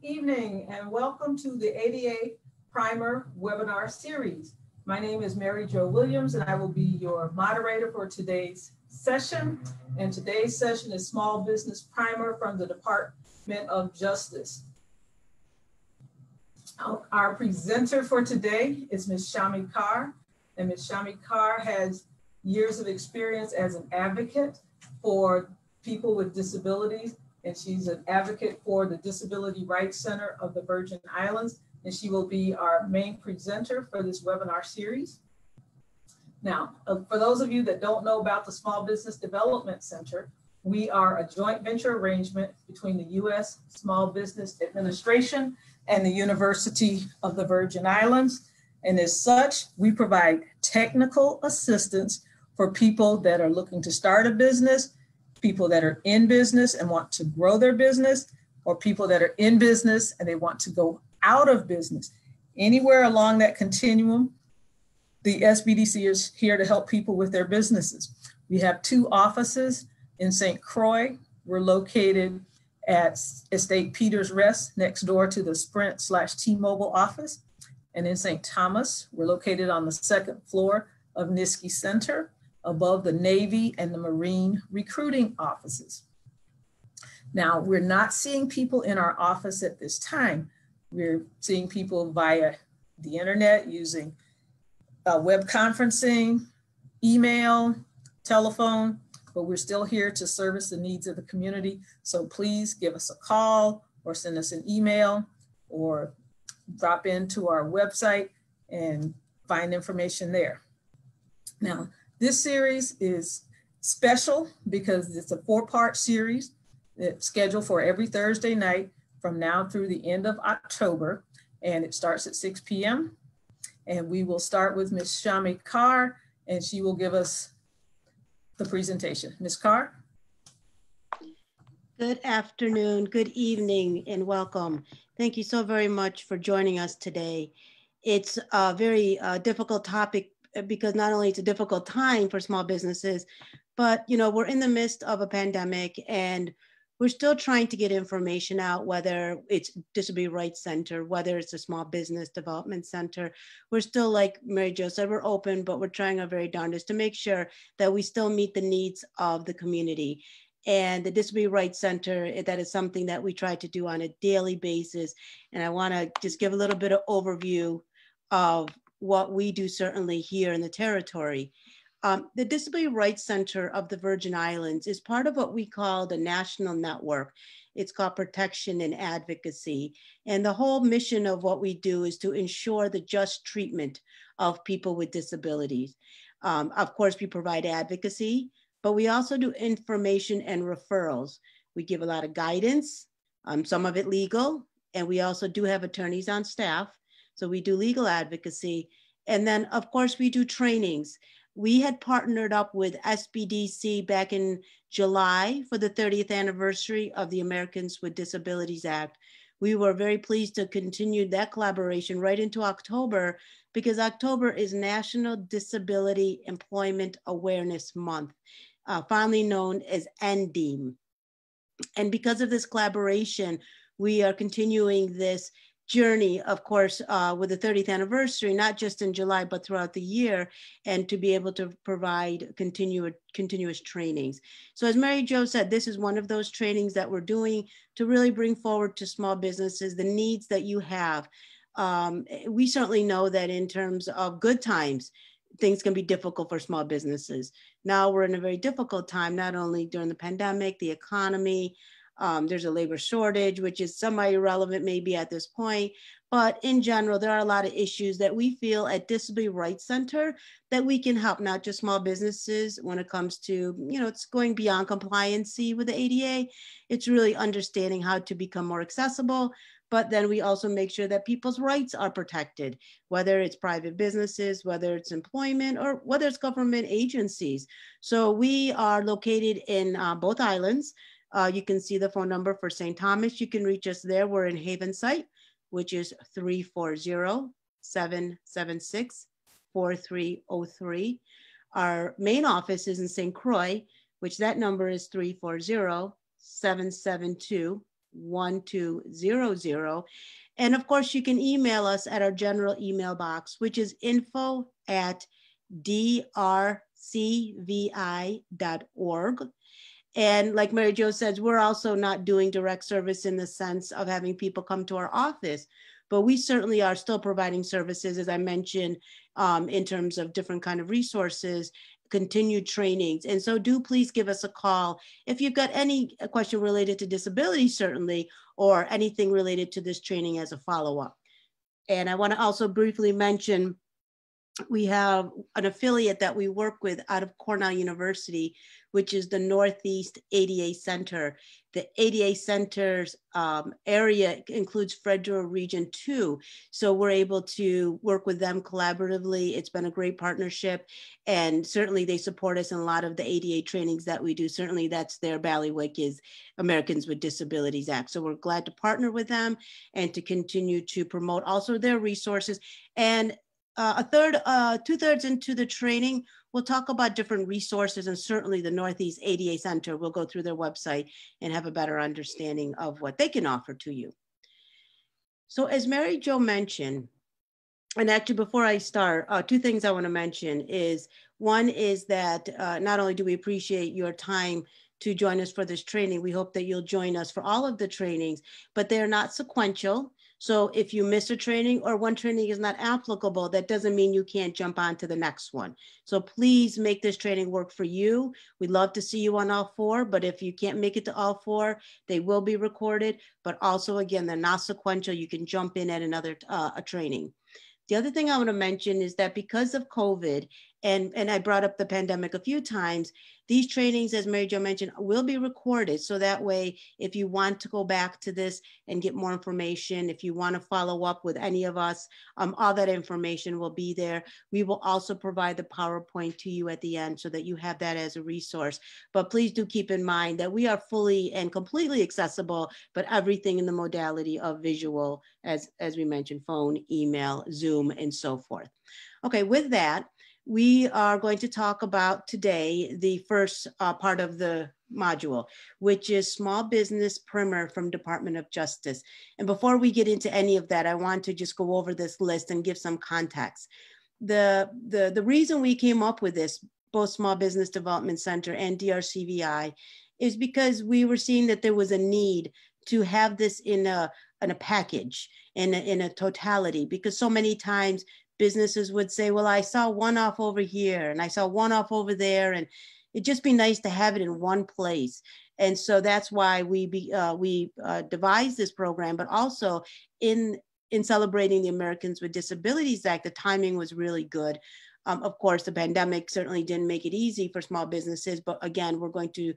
evening and welcome to the ADA Primer webinar series. My name is Mary Jo Williams and I will be your moderator for today's session. And today's session is Small Business Primer from the Department of Justice. Our presenter for today is Ms. Shami Carr. And Ms. Shami Carr has years of experience as an advocate for people with disabilities, and she's an advocate for the Disability Rights Center of the Virgin Islands, and she will be our main presenter for this webinar series. Now, for those of you that don't know about the Small Business Development Center, we are a joint venture arrangement between the U.S. Small Business Administration and the University of the Virgin Islands. And as such, we provide technical assistance for people that are looking to start a business, people that are in business and want to grow their business, or people that are in business and they want to go out of business. Anywhere along that continuum, the SBDC is here to help people with their businesses. We have 2 offices in St. Croix. We're located at Estate Peters Rest next door to the Sprint/T-Mobile office. And in St. Thomas, we're located on the 2nd floor of Niski Center, above the Navy and the Marine recruiting offices. Now, we're not seeing people in our office at this time. We're seeing people via the internet using web conferencing, email, telephone, but we're still here to service the needs of the community. So please give us a call or send us an email or drop into our website and find information there. Now, this series is special because it's a 4-part series. It's scheduled for every Thursday night from now through the end of October, and it starts at 6 p.m. And we will start with Ms. Shami Carr, and she will give us the presentation. Ms. Carr? Good afternoon, good evening, and welcome. Thank you so very much for joining us today. It's a very difficult topic because not only it's a difficult time for small businesses, but we're in the midst of a pandemic and we're still trying to get information out, whether it's Disability Rights Center, whether it's a Small Business Development Center. We're still, like Mary Jo said, we're open, but we're trying our very darndest to make sure that we still meet the needs of the community. And the Disability Rights Center, that is something that we try to do on a daily basis. And I want to just give a little bit of overview of what we do certainly here in the territory. The Disability Rights Center of the Virgin Islands is part of what we call the national network. It's called Protection and Advocacy. And the whole mission of what we do is to ensure the just treatment of people with disabilities. Of course, we provide advocacy, but we also do information and referrals. We give a lot of guidance, some of it legal, and we also do have attorneys on staff. So we do legal advocacy. And then, of course, we do trainings. We had partnered up with SBDC back in July for the 30th anniversary of the Americans with Disabilities Act. We were very pleased to continue that collaboration right into October because October is National Disability Employment Awareness Month, fondly known as NDEAM. And because of this collaboration, we are continuing this journey, of course, with the 30th anniversary, not just in July, but throughout the year, and to be able to provide continuous trainings. So as Mary Jo said, this is one of those trainings that we're doing to really bring forward to small businesses the needs that you have. We certainly know that in terms of good times, things can be difficult for small businesses. Now we're in a very difficult time, not only during the pandemic, the economy, there's a labor shortage, which is somewhat irrelevant maybe at this point, but in general, there are a lot of issues that we feel at Disability Rights Center that we can help not just small businesses when it comes to, it's going beyond compliancy with the ADA. It's really understanding how to become more accessible, but then we also make sure that people's rights are protected, whether it's private businesses, whether it's employment, or whether it's government agencies. So we are located in both islands. You can see the phone number for St. Thomas. You can reach us there. We're in Havenside, which is 340-776-4303. Our main office is in St. Croix, which that number is 340-772 1200. And of course, you can email us at our general email box, which is info@drcvi.org. And like Mary Jo says, we're also not doing direct service in the sense of having people come to our office, but we certainly are still providing services, as I mentioned, in terms of different kind of resources, continued trainings. And so do please give us a call if you've got any question related to disability, certainly, or anything related to this training as a follow-up. And I want to also briefly mention, we have an affiliate that we work with out of Cornell University, which is the Northeast ADA Center. The ADA Center's area includes Federal Region 2. So we're able to work with them collaboratively. It's been a great partnership. And certainly they support us in a lot of the ADA trainings that we do. Certainly that's their bailiwick, is Americans with Disabilities Act. So we're glad to partner with them and to continue to promote also their resources. And two-thirds into the training, we'll talk about different resources, and certainly the Northeast ADA Center will go through their website and have a better understanding of what they can offer to you. So as Mary Jo mentioned, and actually before I start, two things I want to mention is, one is that not only do we appreciate your time to join us for this training, we hope that you'll join us for all of the trainings, but they're not sequential. So if you miss a training or one training is not applicable, that doesn't mean you can't jump on to the next one. So please make this training work for you. We'd love to see you on all four, but if you can't make it to all four, they will be recorded. But also, again, they're not sequential. You can jump in at another a training. The other thing I want to mention is that because of COVID, and I brought up the pandemic a few times, these trainings, as Mary Jo mentioned, will be recorded. So that way, if you want to go back to this and get more information, if you want to follow up with any of us, all that information will be there. We will also provide the PowerPoint to you at the end so that you have that as a resource. But please do keep in mind that we are fully and completely accessible, but everything in the modality of visual, as we mentioned, phone, email, Zoom, and so forth. Okay, with that, we are going to talk about today the first part of the module, which is Small Business Primer from Department of Justice. And before we get into any of that, I want to just go over this list and give some context. The reason we came up with this, both Small Business Development Center and DRCVI, is because we were seeing that there was a need to have this in a package, in a totality, because so many times businesses would say, well, I saw one off over here and I saw one off over there, and it'd just be nice to have it in one place. And so that's why we devised this program, but also in celebrating the Americans with Disabilities Act, the timing was really good. Of course, the pandemic certainly didn't make it easy for small businesses, but again, we're going to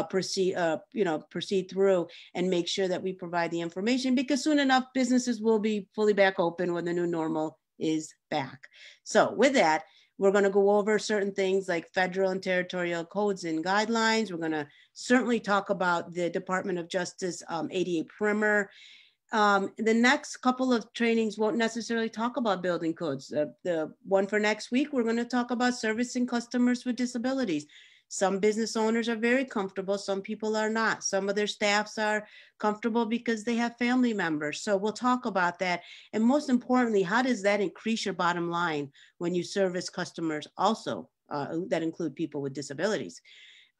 proceed through and make sure that we provide the information, because soon enough, businesses will be fully back open when the new normal is back. So with that, we're going to go over certain things like federal and territorial codes and guidelines. We're going to certainly talk about the Department of Justice ADA Primer. The next couple of trainings won't necessarily talk about building codes. The one for next week, we're going to talk about servicing customers with disabilities. Some business owners are very comfortable. Some people are not. Some of their staffs are comfortable because they have family members. So we'll talk about that. And most importantly, how does that increase your bottom line when you service customers also that include people with disabilities?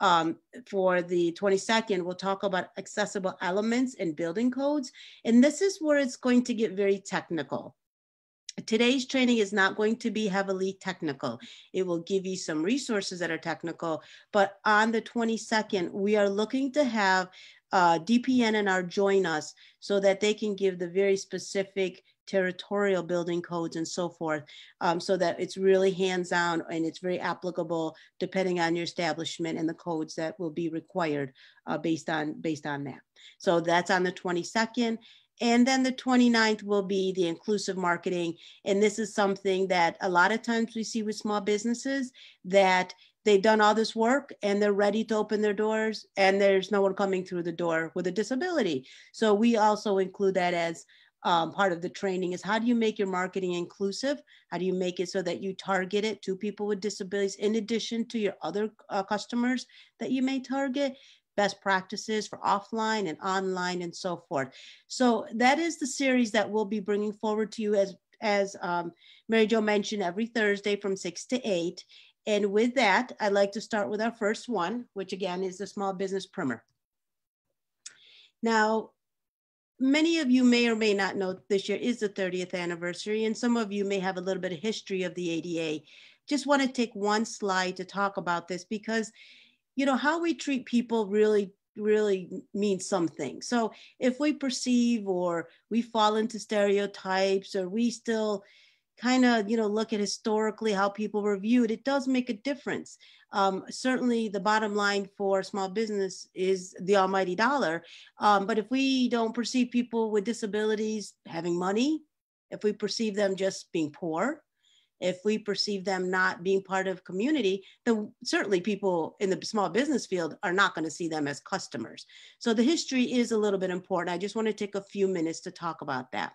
For the 22nd, we'll talk about accessible elements in building codes. And this is where it's going to get very technical. Today's training is not going to be heavily technical. It will give you some resources that are technical, but on the 22nd, we are looking to have DPN and R join us so that they can give the very specific territorial building codes and so forth, so that it's really hands-on and it's very applicable depending on your establishment and the codes that will be required based on that. So that's on the 22nd. And then the 29th will be the inclusive marketing. And this is something that a lot of times we see with small businesses, that they've done all this work and they're ready to open their doors and there's no one coming through the door with a disability. So we also include that as part of the training, is how do you make your marketing inclusive? How do you make it so that you target it to people with disabilities in addition to your other customers that you may target? best practices for offline and online and so forth. So that is the series that we'll be bringing forward to you as Mary Jo mentioned, every Thursday from 6 to 8. And with that, I'd like to start with our first one, which again is the Small Business Primer. Now, many of you may or may not know this year is the 30th anniversary, and some of you may have a little bit of history of the ADA. Just want to take one slide to talk about this because, you know, how we treat people really means something. So if we perceive or we fall into stereotypes or we still kind of, you know, look at historically how people were viewed, it does make a difference. Certainly the bottom line for small business is the almighty dollar. But if we don't perceive people with disabilities having money, if we perceive them just being poor, if we perceive them not being part of community, then certainly people in the small business field are not going to see them as customers. So the history is a little bit important. I just want to take a few minutes to talk about that.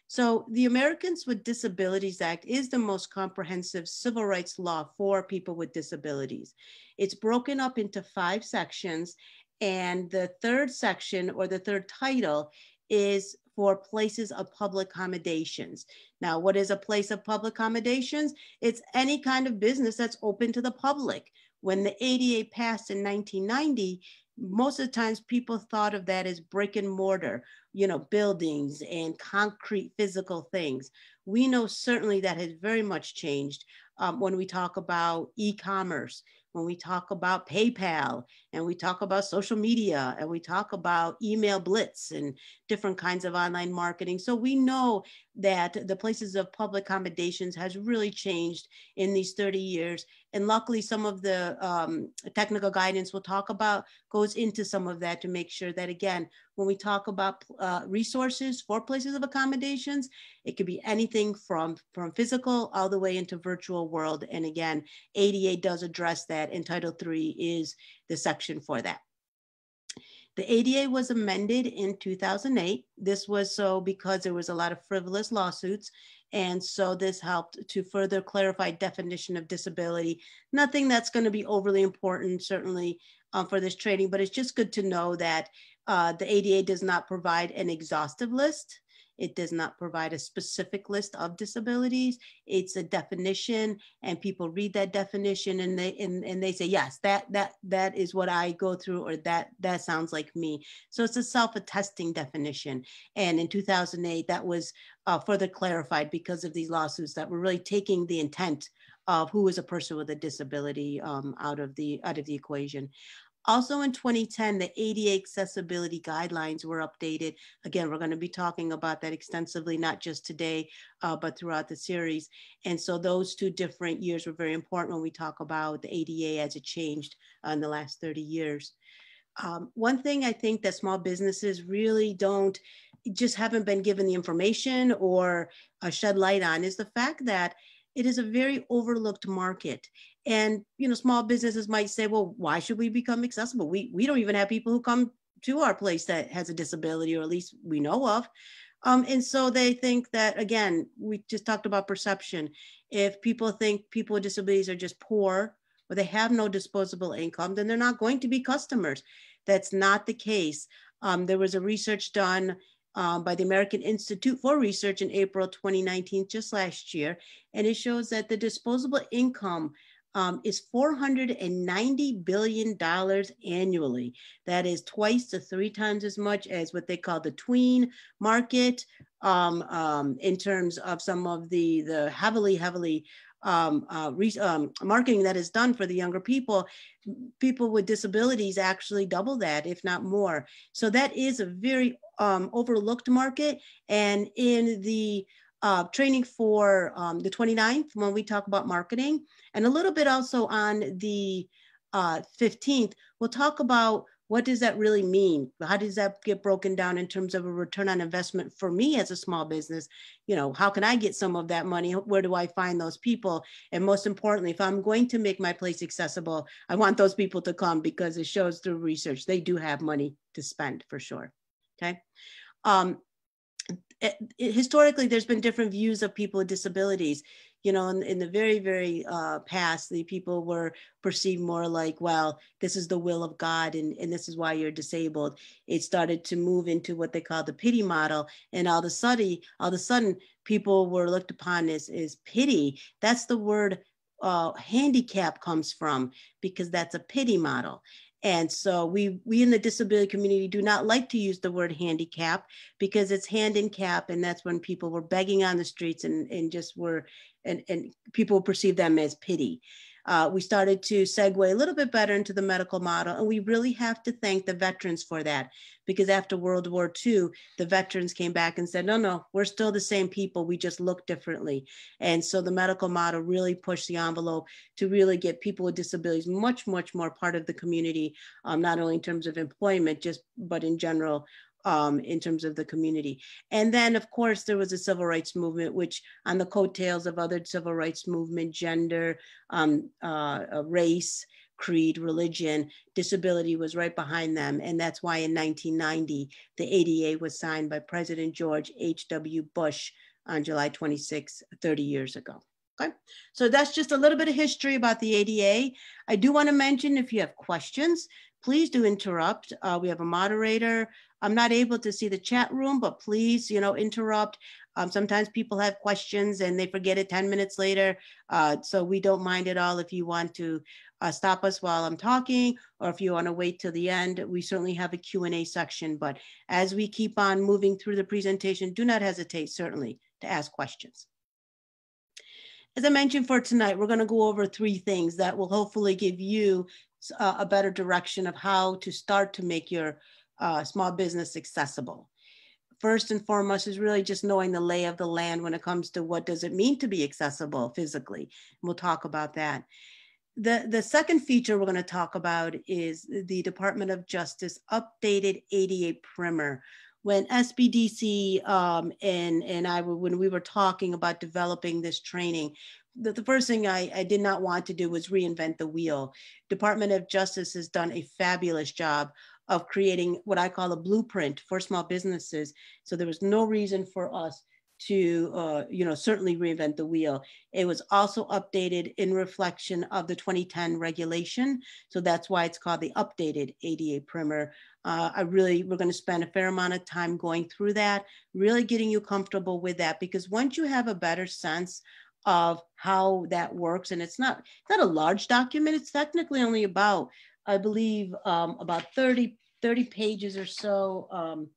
So the Americans with Disabilities Act is the most comprehensive civil rights law for people with disabilities. It's broken up into 5 sections, and the third section or the third title is for places of public accommodations. Now, what is a place of public accommodations? It's any kind of business that's open to the public. When the ADA passed in 1990, most of the times people thought of that as brick and mortar, you know, buildings and concrete physical things. We know certainly that has very much changed when we talk about e-commerce, when we talk about PayPal, and we talk about social media, and we talk about email blitz and different kinds of online marketing. So we know that the places of public accommodations has really changed in these 30 years. And luckily, some of the technical guidance we'll talk about goes into some of that to make sure that, again, when we talk about resources for places of accommodations, it could be anything from physical all the way into virtual world. And again, ADA does address that, and Title III is the section for that. The ADA was amended in 2008. This was so because there was a lot of frivolous lawsuits. And so this helped to further clarify definition of disability. Nothing that's going to be overly important, certainly for this training, but it's just good to know that the ADA does not provide an exhaustive list. It does not provide a specific list of disabilities. It's a definition, and people read that definition and they say, yes, that is what I go through, or that sounds like me. So it's a self-attesting definition. And in 2008, that was further clarified because of these lawsuits that were really taking the intent of who is a person with a disability out of the equation. Also in 2010, the ADA accessibility guidelines were updated. Again, we're going to be talking about that extensively, not just today, but throughout the series. And so those 2 different years were very important when we talk about the ADA as it changed in the last 30 years. One thing I think that small businesses really just haven't been given the information or shed light on is the fact that it is a very overlooked market. And, you know, small businesses might say, well, why should we become accessible? We don't even have people who come to our place that has a disability, or at least we know of. And so they think that, again, we just talked about perception. If people think people with disabilities are just poor or they have no disposable income, then they're not going to be customers. That's not the case. There was a research done by the American Institute for Research in April 2019, just last year. And it shows that the disposable income is $490 billion annually. That is twice to 3 times as much as what they call the tween market in terms of some of the heavily marketing that is done for the younger people. People with disabilities actually double that, if not more. So that is a very overlooked market. And in the training for the 29th, when we talk about marketing, and a little bit also on the 15th, we'll talk about what does that really mean? How does that get broken down in terms of a return on investment for me as a small business? You know, how can I get some of that money? Where do I find those people? And most importantly, if I'm going to make my place accessible, I want those people to come because it shows through research, they do have money to spend for sure, okay? Historically, there's been different views of people with disabilities. You know, in the very, very past, the people were perceived more like, well, this is the will of God, and this is why you're disabled. It started to move into what they call the pity model. And all of a sudden, people were looked upon as pity. That's the word handicap comes from, because that's a pity model. And so we in the disability community do not like to use the word handicap, because it's hand in cap, and that's when people were begging on the streets and just were, and people perceive them as pity. We started to segue a little bit better into the medical model, and we really have to thank the veterans for that, because after World War II, the veterans came back and said, no, we're still the same people, we just look differently. And so the medical model really pushed the envelope to really get people with disabilities much, much more part of the community, not only in terms of employment, but in general, in terms of the community. And then, of course, there was a civil rights movement, which on the coattails of other civil rights movement, gender, race, creed, religion, disability was right behind them. And that's why in 1990, the ADA was signed by President George H.W. Bush on July 26, 30 years ago. Okay, so that's just a little bit of history about the ADA. I do want to mention, if you have questions, please do interrupt. We have a moderator. I'm not able to see the chat room, but please, interrupt. Sometimes people have questions and they forget it 10 minutes later. So we don't mind at all if you want to stop us while I'm talking, or if you want to wait till the end. We certainly have a Q&A section, but as we keep on moving through the presentation, do not hesitate, certainly, to ask questions. As I mentioned, for tonight, we're going to go over 3 things that will hopefully give you a better direction of how to start to make your small business accessible. First and foremost is really just knowing the lay of the land when it comes to what does it mean to be accessible physically. And we'll talk about that. The second feature we're going to talk about is the Department of Justice updated ADA primer. When SBDC and I were, when we were talking about developing this training, the first thing I did not want to do was reinvent the wheel. Department of Justice has done a fabulous job of creating what I call a blueprint for small businesses. So there was no reason for us to, certainly reinvent the wheel. It was also updated in reflection of the 2010 regulation. So that's why it's called the updated ADA primer. We're going to spend a fair amount of time going through that, really getting you comfortable with that, because once you have a better sense of how that works, and it's not a large document, it's technically only about, I believe, about 30 pages or so.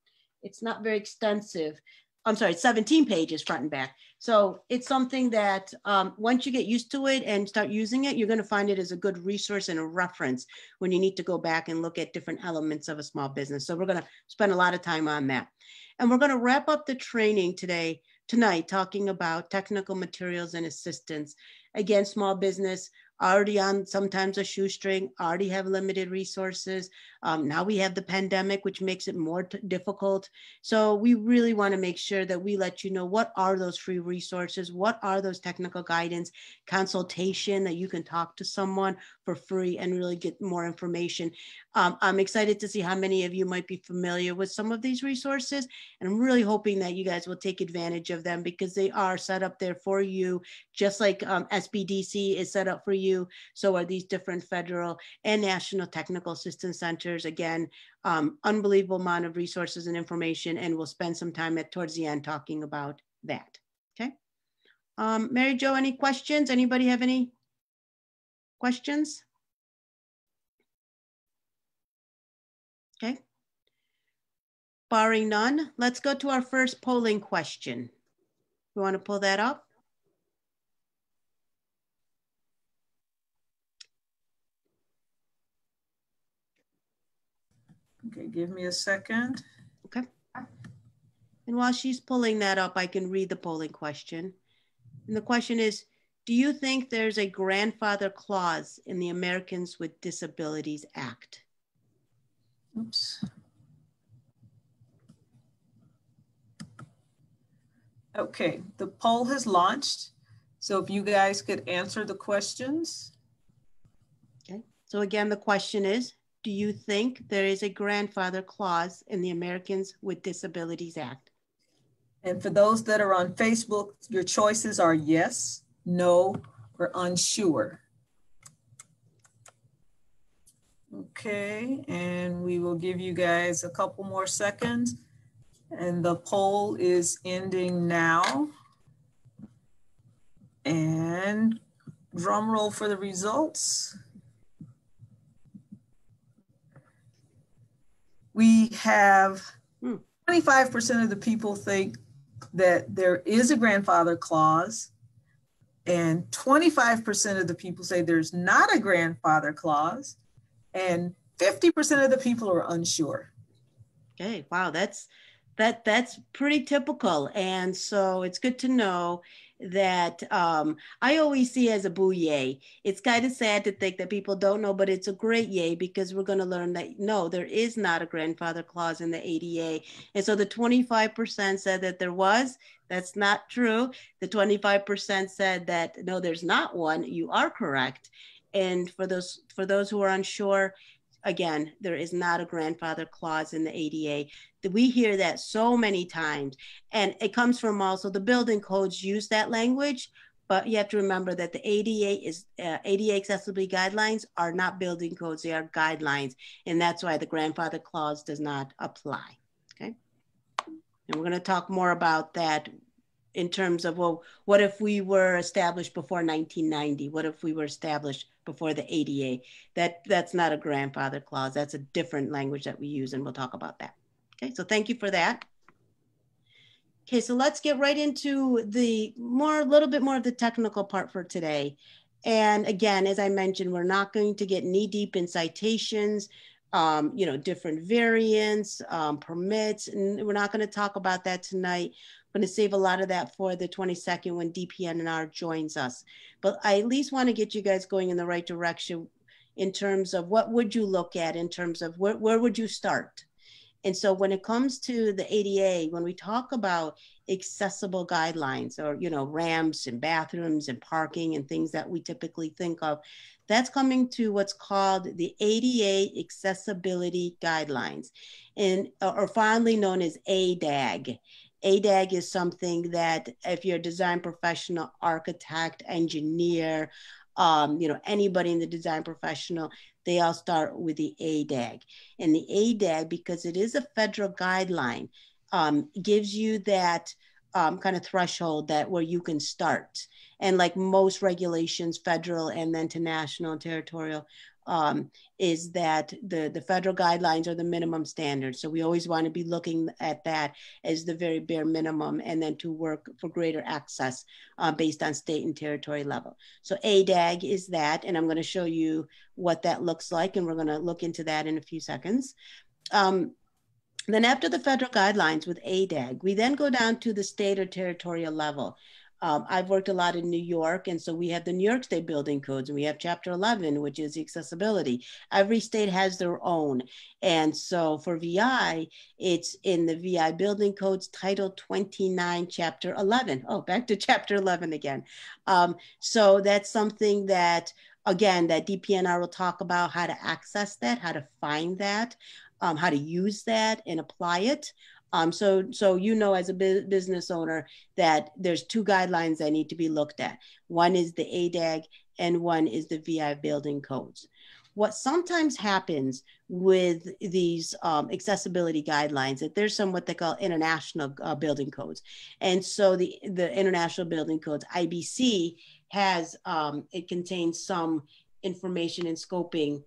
It's not very extensive. I'm sorry, 17 pages front and back. So it's something that once you get used to it and start using it, you're going to find it as a good resource and a reference when you need to go back and look at different elements of a small business. So we're going to spend a lot of time on that. And we're going to wrap up the training tonight, talking about technical materials and assistance. Again, small business, already on sometimes a shoestring, already have limited resources. Now we have the pandemic, which makes it more difficult. So we really want to make sure that we let you know what are those free resources, what are those technical guidance, consultation that you can talk to someone for free and really get more information. I'm excited to see how many of you might be familiar with some of these resources. And I'm really hoping that you guys will take advantage of them, because they are set up there for you, just like SBDC is set up for you. So are these different federal and national technical assistance centers. Again, unbelievable amount of resources and information, and we'll spend some time towards the end talking about that. Okay. Mary Jo, any questions? Anybody have any questions? Okay. Barring none, let's go to our first polling question. You want to pull that up? Okay, give me a second. Okay. And while she's pulling that up, I can read the polling question. And the question is, do you think there's a grandfather clause in the Americans with Disabilities Act? Oops. Okay, the poll has launched. So if you guys could answer the questions. Okay, so again, the question is, do you think there is a grandfather clause in the Americans with Disabilities Act? And for those that are on Facebook, your choices are yes, know, or unsure. Okay, and we will give you guys a couple more seconds. And the poll is ending now. And drum roll for the results. We have 25% of the people think that there is a grandfather clause, and 25% of the people say there's not a grandfather clause, and 50% of the people are unsure. Okay, wow, that's pretty typical. And so it's good to know that I always see as a boo yay. It's kind of sad to think that people don't know, but it's a great yay, because we're going to learn that no, there is not a grandfather clause in the ADA. And so the 25% said that there was. That's not true. The 25% said that no, there's not one. You are correct. And for those who are unsure, again, there is not a grandfather clause in the ADA. We hear that so many times, and it comes from also the building codes use that language, but you have to remember that the ADA accessibility guidelines are not building codes, they are guidelines, and that's why the grandfather clause does not apply, okay? And we're going to talk more about that in terms of, well, what if we were established before 1990? What if we were established before the ADA? That's not a grandfather clause. That's a different language that we use, and we'll talk about that. Okay, so thank you for that. Okay, so let's get right into the little bit more of the technical part for today. And again, as I mentioned, we're not going to get knee deep in citations, different variants, permits, and we're not going to talk about that tonight. I'm going to save a lot of that for the 22nd when DPNR joins us. But I at least want to get you guys going in the right direction in terms of what would you look at in terms of where would you start? And so when it comes to the ADA, when we talk about accessible guidelines or, ramps and bathrooms and parking and things that we typically think of, that's coming to what's called the ADA Accessibility Guidelines, or fondly known as ADAG. ADAG is something that if you're a design professional, architect, engineer, anybody in the design professional, they all start with the ADAG. And the ADAG, because it is a federal guideline, gives you that kind of threshold that where you can start. And like most regulations, federal and then to national and territorial, is that the federal guidelines are the minimum standards. So we always want to be looking at that as the very bare minimum, and then to work for greater access based on state and territory level. So ADAG is that, and I'm going to show you what that looks like, and we're going to look into that in a few seconds. Then after the federal guidelines with ADAG, we then go down to the state or territorial level. I've worked a lot in New York, and so we have the New York State Building Codes, and we have Chapter 11, which is accessibility. Every state has their own. And so for VI, it's in the VI Building Codes, Title 29, Chapter 11. Oh, back to Chapter 11 again. So that's something that, again, that DPNR will talk about how to access that, how to find that, how to use that and apply it. So as a business owner that there's two guidelines that need to be looked at. One is the ADAG and one is the VI building codes. What sometimes happens with these accessibility guidelines, that there's some what they call international building codes. And so the international building codes, IBC, has, it contains some information and scoping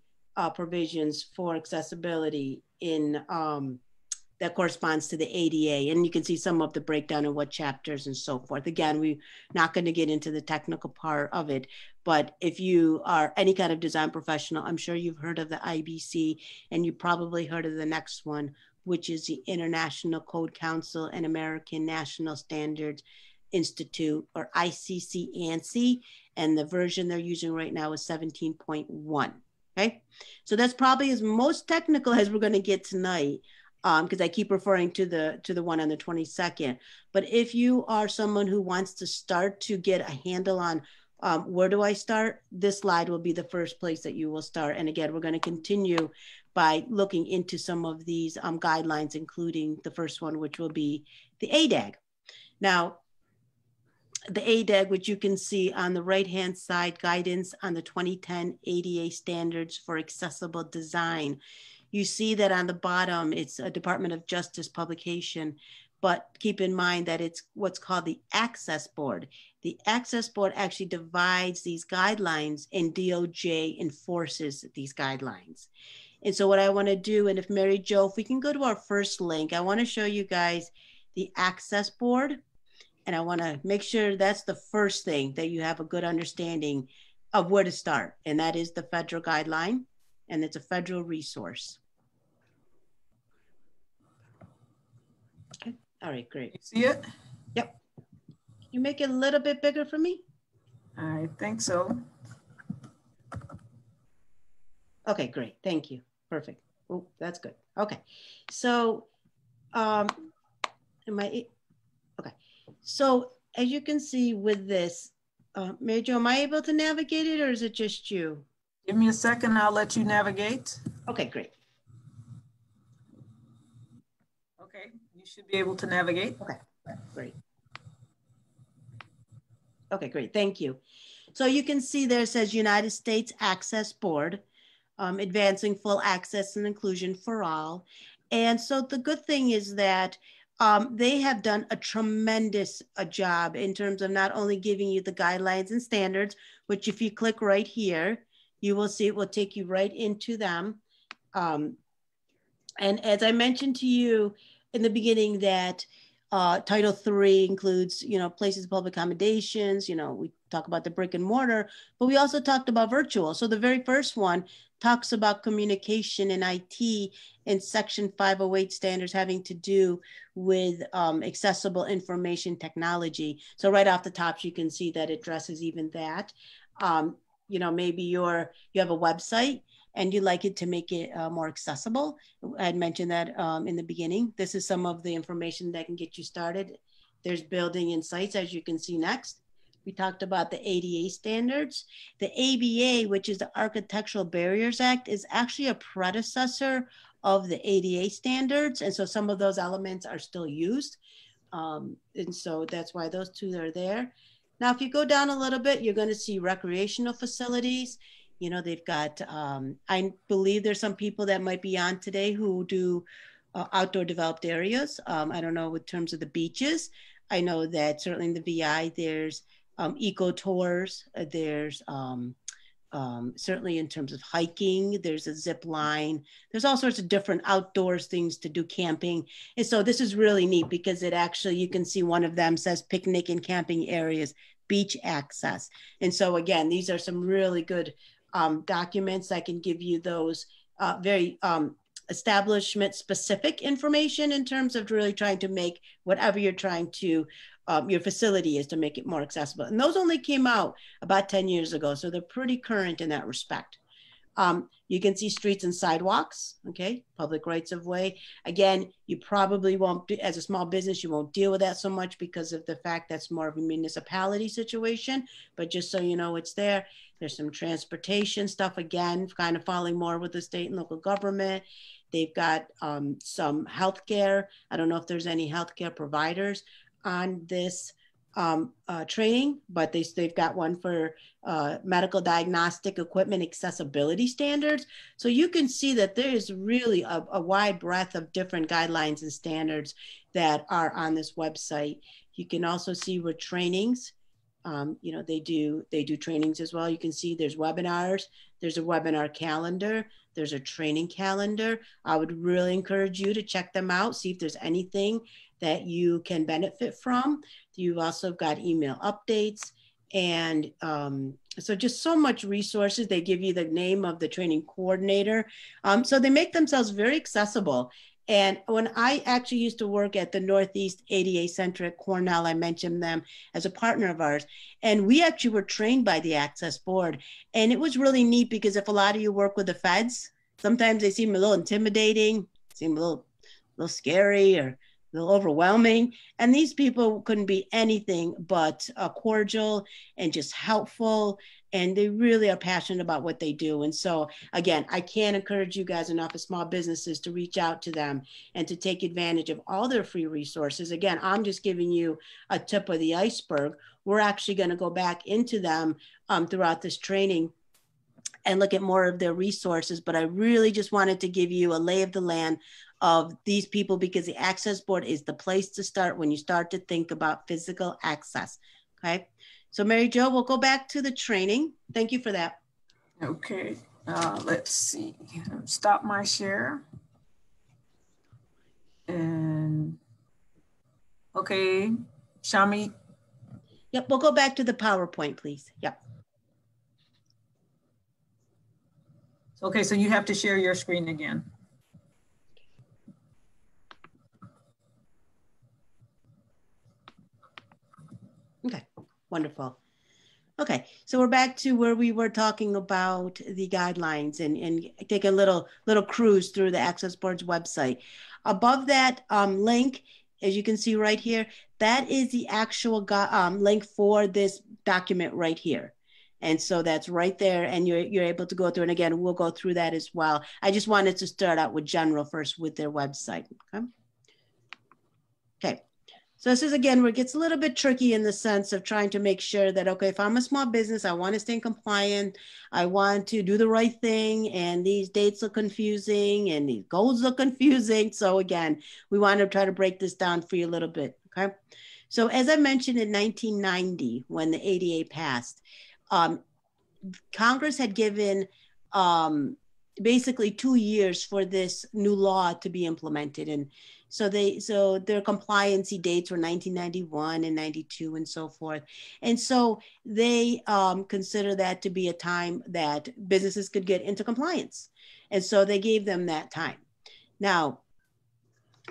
provisions for accessibility in that corresponds to the ADA. And you can see some of the breakdown of what chapters and so forth. Again, we're not going to get into the technical part of it, but if you are any kind of design professional, I'm sure you've heard of the IBC, and you probably heard of the next one, which is the International Code Council and American National Standards Institute, or ICC-ANSI, and the version they're using right now is 17.1. Okay, so that's probably as most technical as we're going to get tonight, because I keep referring to the one on the 22nd. But if you are someone who wants to start to get a handle on where do I start, this slide will be the first place that you will start. And again, we're going to continue by looking into some of these guidelines, including the first one, which will be the ADAG. Now, the ADAG, which you can see on the right-hand side, guidance on the 2010 ADA standards for accessible design. You see that on the bottom, it's a Department of Justice publication, but keep in mind that it's what's called the Access Board. The Access Board actually divides these guidelines, and DOJ enforces these guidelines. And so what I want to do, and if Mary Jo, if we can go to our first link, I want to show you guys the Access Board. And I want to make sure that's the first thing that you have a good understanding of where to start. And that is the federal guideline, and it's a federal resource. Okay. All right, great. You see it? Yep. Can you make it a little bit bigger for me? I think so. Okay, great. Thank you. Perfect. Oh, that's good. Okay. So, So as you can see with this, Mary Jo, am I able to navigate it, or is it just you? Give me a second, I'll let you navigate. Okay, great. Okay, you should be able to navigate. Okay, great. Okay, great, thank you. So you can see there it says United States Access Board, advancing full access and inclusion for all. And so the good thing is that they have done a tremendous job in terms of not only giving you the guidelines and standards, which if you click right here, you will see it will take you right into them. And as I mentioned to you in the beginning that Title III includes, places of public accommodations, we talk about the brick and mortar, but we also talked about virtual. So the very first one talks about communication and IT in Section 508 standards having to do with accessible information technology. So right off the top, you can see that it addresses even that. Maybe you have a website and you'd like it to make it more accessible. I had mentioned that in the beginning. This is some of the information that can get you started. There's building insights, as you can see next. We talked about the ADA standards. The ABA, which is the Architectural Barriers Act, is actually a predecessor of the ADA standards. And so some of those elements are still used. And so that's why those two are there. Now, if you go down a little bit, you're going to see recreational facilities. They've got, I believe there's some people that might be on today who do outdoor developed areas. I don't know in terms of the beaches. I know that certainly in the VI, there's eco tours. There's certainly in terms of hiking, there's a zip line. There's all sorts of different outdoors things to do, camping. And so this is really neat because it actually, you can see one of them says picnic and camping areas, beach access. And so again, these are some really good documents. I can give you those very establishment specific information in terms of really trying to make whatever you're trying to your facility is to make it more accessible. And those only came out about 10 years ago. So they're pretty current in that respect. You can see streets and sidewalks, okay? Public rights of way. Again, you probably won't, as a small business, you won't deal with that so much because of the fact that's more of a municipality situation, but just so you know it's there. There's some transportation stuff, again, kind of following more with the state and local government. They've got some healthcare. I don't know if there's any healthcare providers on this training, but they've got one for medical diagnostic equipment accessibility standards. So you can see that there is really a wide breadth of different guidelines and standards that are on this website. You can also see where trainings, they do trainings as well. You can see there's webinars, there's a webinar calendar, there's a training calendar. I would really encourage you to check them out, see if there's anything that you can benefit from. You've also got email updates. And so just so much resources. They give you the name of the training coordinator. So they make themselves very accessible. And when I actually used to work at the Northeast ADA Center at Cornell, I mentioned them as a partner of ours. And we actually were trained by the Access Board. And it was really neat because if a lot of you work with the feds, sometimes they seem a little intimidating, seem a little scary or a overwhelming. And these people couldn't be anything but cordial and just helpful. And they really are passionate about what they do. And so, again, I can't encourage you guys enough as small businesses to reach out to them and to take advantage of all their free resources. Again, I'm just giving you a tip of the iceberg. We're actually going to go back into them throughout this training and look at more of their resources. But I really just wanted to give you a lay of the land of these people, because the access board is the place to start when you start to think about physical access. Okay. So Mary Jo, we'll go back to the training. Thank you for that. Okay. Let's see. Stop my share. And okay, Shami. Yep. We'll go back to the PowerPoint, please. Yep. Okay. So you have to share your screen again. Okay, wonderful. Okay, so we're back to where we were talking about the guidelines and take a little cruise through the Access Board's website. Above that link, as you can see right here, that is the actual link for this document right here. And so that's right there, and you're able to go through. And again, we'll go through that as well. I just wanted to start out with general first with their website. Okay. So this is, again, where it gets a little bit tricky in the sense of trying to make sure that, okay, if I'm a small business, I want to stay compliant, I want to do the right thing, and these dates are confusing, and these goals are confusing. So again, we want to try to break this down for you a little bit, okay? So as I mentioned, in 1990, when the ADA passed, Congress had given basically 2 years for this new law to be implemented. And so their compliancy dates were 1991 and 92 and so forth. And so they consider that to be a time that businesses could get into compliance. And so they gave them that time. Now,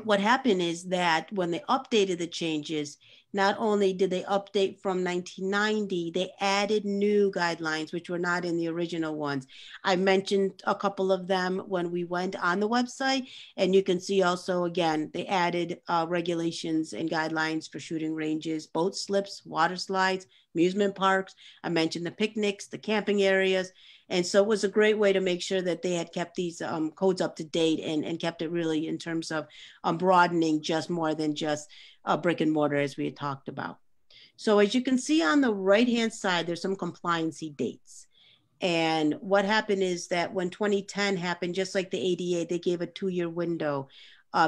what happened is that when they updated the changes, not only did they update from 1990, they added new guidelines, which were not in the original ones. I mentioned a couple of them when we went on the website, and you can see also, again, they added regulations and guidelines for shooting ranges, boat slips, water slides, amusement parks. I mentioned the picnics, the camping areas. And so it was a great way to make sure that they had kept these codes up to date and kept it really in terms of broadening just more than just brick and mortar, as we had talked about. So as you can see on the right-hand side, there's some compliancy dates. And what happened is that when 2010 happened, just like the ADA, they gave a 2-year window.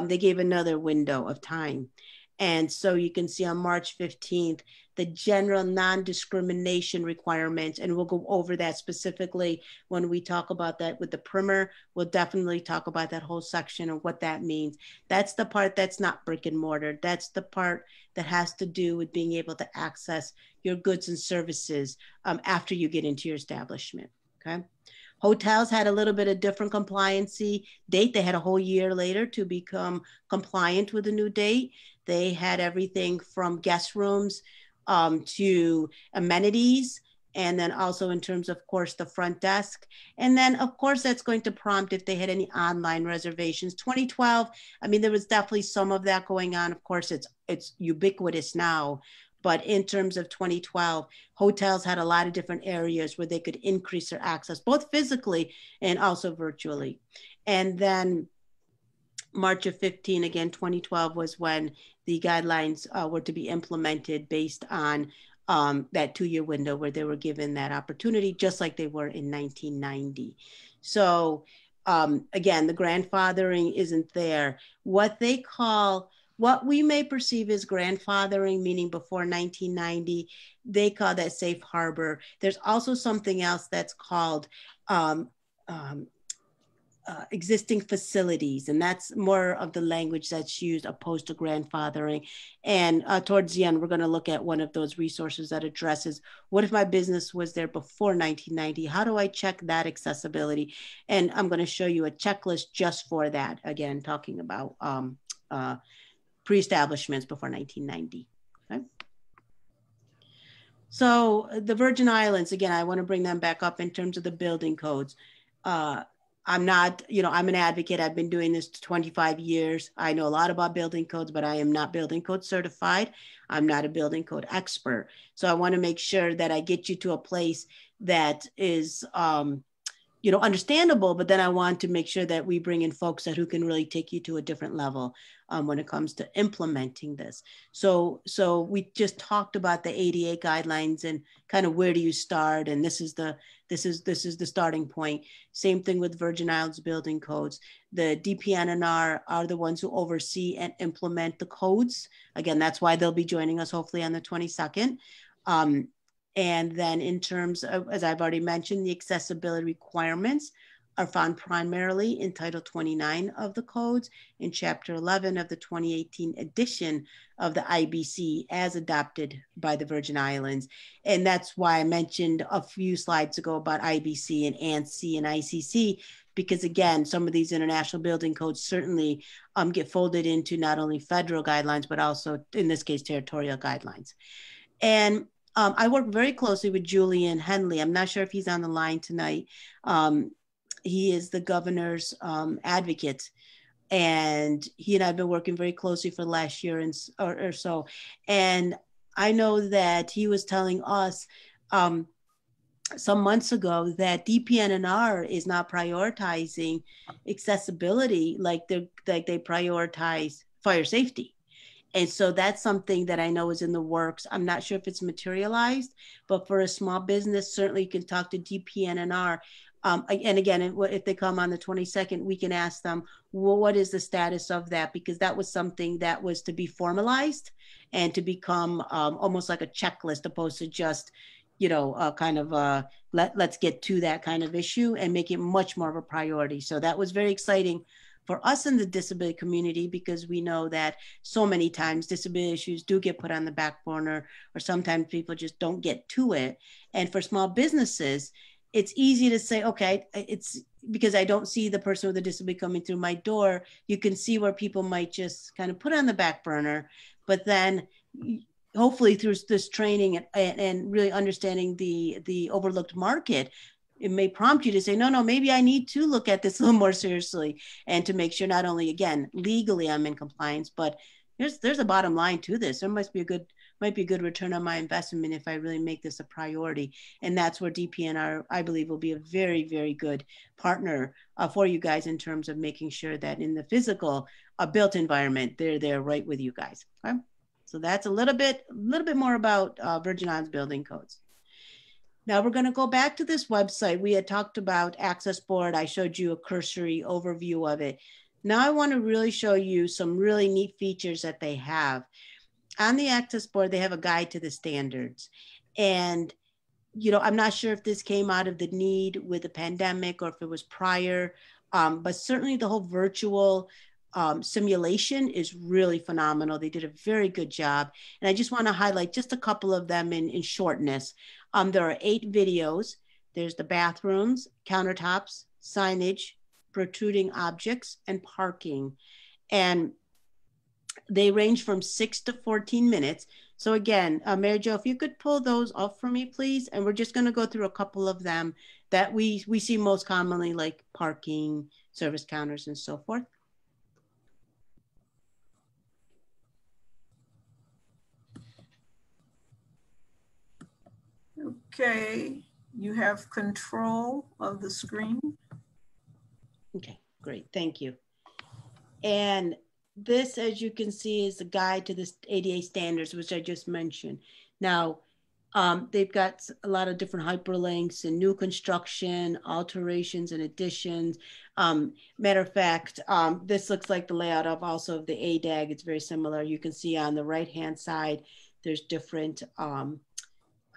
They gave another window of time. And so you can see on March 15th, the general non-discrimination requirements, and we'll go over that specifically when we talk about that with the primer. We'll definitely talk about that whole section of what that means. That's the part that's not brick and mortar. That's the part that has to do with being able to access your goods and services after you get into your establishment, okay? Hotels had a little bit of different compliancy date. They had a whole year later to become compliant with the new date. They had everything from guest rooms to amenities, and then also in terms of course, the front desk. And then of course, that's going to prompt if they had any online reservations. 2012, I mean, there was definitely some of that going on. Of course, it's ubiquitous now. But in terms of 2012, hotels had a lot of different areas where they could increase their access, both physically and also virtually. And then March of 15, again, 2012 was when the guidelines were to be implemented based on that 2-year window where they were given that opportunity, just like they were in 1990. So again, the grandfathering isn't there. What we may perceive as grandfathering, meaning before 1990, they call that safe harbor. There's also something else that's called existing facilities, and that's more of the language that's used opposed to grandfathering. And towards the end, we're going to look at one of those resources that addresses what if my business was there before 1990? How do I check that accessibility? And I'm going to show you a checklist just for that, again, talking about pre-establishments before 1990. Okay. So the Virgin Islands, again, I want to bring them back up in terms of the building codes. I'm not, I'm an advocate. I've been doing this 25 years. I know a lot about building codes, but I am not building code certified. I'm not a building code expert. So I want to make sure that I get you to a place that is, understandable, but then I want to make sure that we bring in folks who can really take you to a different level when it comes to implementing this. So we just talked about the ADA guidelines and kind of where do you start, and this is the starting point. Same thing with Virgin Islands building codes. The DPNR are the ones who oversee and implement the codes. Again, that's why they'll be joining us hopefully on the 22nd. And then in terms of, as I've already mentioned, the accessibility requirements are found primarily in Title 29 of the codes in Chapter 11 of the 2018 edition of the IBC as adopted by the Virgin Islands. And that's why I mentioned a few slides ago about IBC and ANSI and ICC, because again, some of these international building codes certainly get folded into not only federal guidelines, but also in this case, territorial guidelines. And I work very closely with Julian Henley. I'm not sure if he's on the line tonight. He is the governor's advocate, and he and I have been working very closely for the last year or so. And I know that he was telling us some months ago that DPNR is not prioritizing accessibility like they prioritize fire safety. And so that's something that I know is in the works. I'm not sure if it's materialized, but for a small business, certainly you can talk to DPNR. And again, if they come on the 22nd, we can ask them, well, what is the status of that? Because that was something that was to be formalized and to become almost like a checklist, opposed to just, let's get to that kind of issue and make it much more of a priority. So that was very exciting for us in the disability community, because we know that so many times disability issues do get put on the back burner, or sometimes people just don't get to it. And for small businesses, it's easy to say, okay, it's because I don't see the person with a disability coming through my door. You can see where people might just kind of put on the back burner, but then hopefully through this training and really understanding the overlooked market, it may prompt you to say, no, maybe I need to look at this a little more seriously, and to make sure not only, again, legally I'm in compliance, but there's a bottom line to this. There might be a good return on my investment if I really make this a priority. And that's where DPNR, I believe, will be a very, very good partner for you guys in terms of making sure that in the physical built environment, they're there right with you guys. Okay? So that's a little bit more about Virgin Islands building codes. Now we're going to go back to this website. We had talked about Access Board. I showed you a cursory overview of it. Now I want to really show you some really neat features that they have. On the Access Board, they have a guide to the standards. And, I'm not sure if this came out of the need with the pandemic or if it was prior, but certainly the whole virtual simulation is really phenomenal. They did a very good job. And I just want to highlight just a couple of them in shortness. There are 8 videos. There's the bathrooms, countertops, signage, protruding objects, and parking. And they range from 6 to 14 minutes. So again, Mary Jo, if you could pull those up for me, please. And we're just going to go through a couple of them that we see most commonly, like parking, service counters, and so forth. Okay, you have control of the screen. Okay, great, thank you. And this, as you can see, is the guide to the ADA standards, which I just mentioned. Now, they've got a lot of different hyperlinks and new construction, alterations and additions. Matter of fact, this looks like the layout of also of the ADAG. It's very similar. You can see on the right-hand side, there's different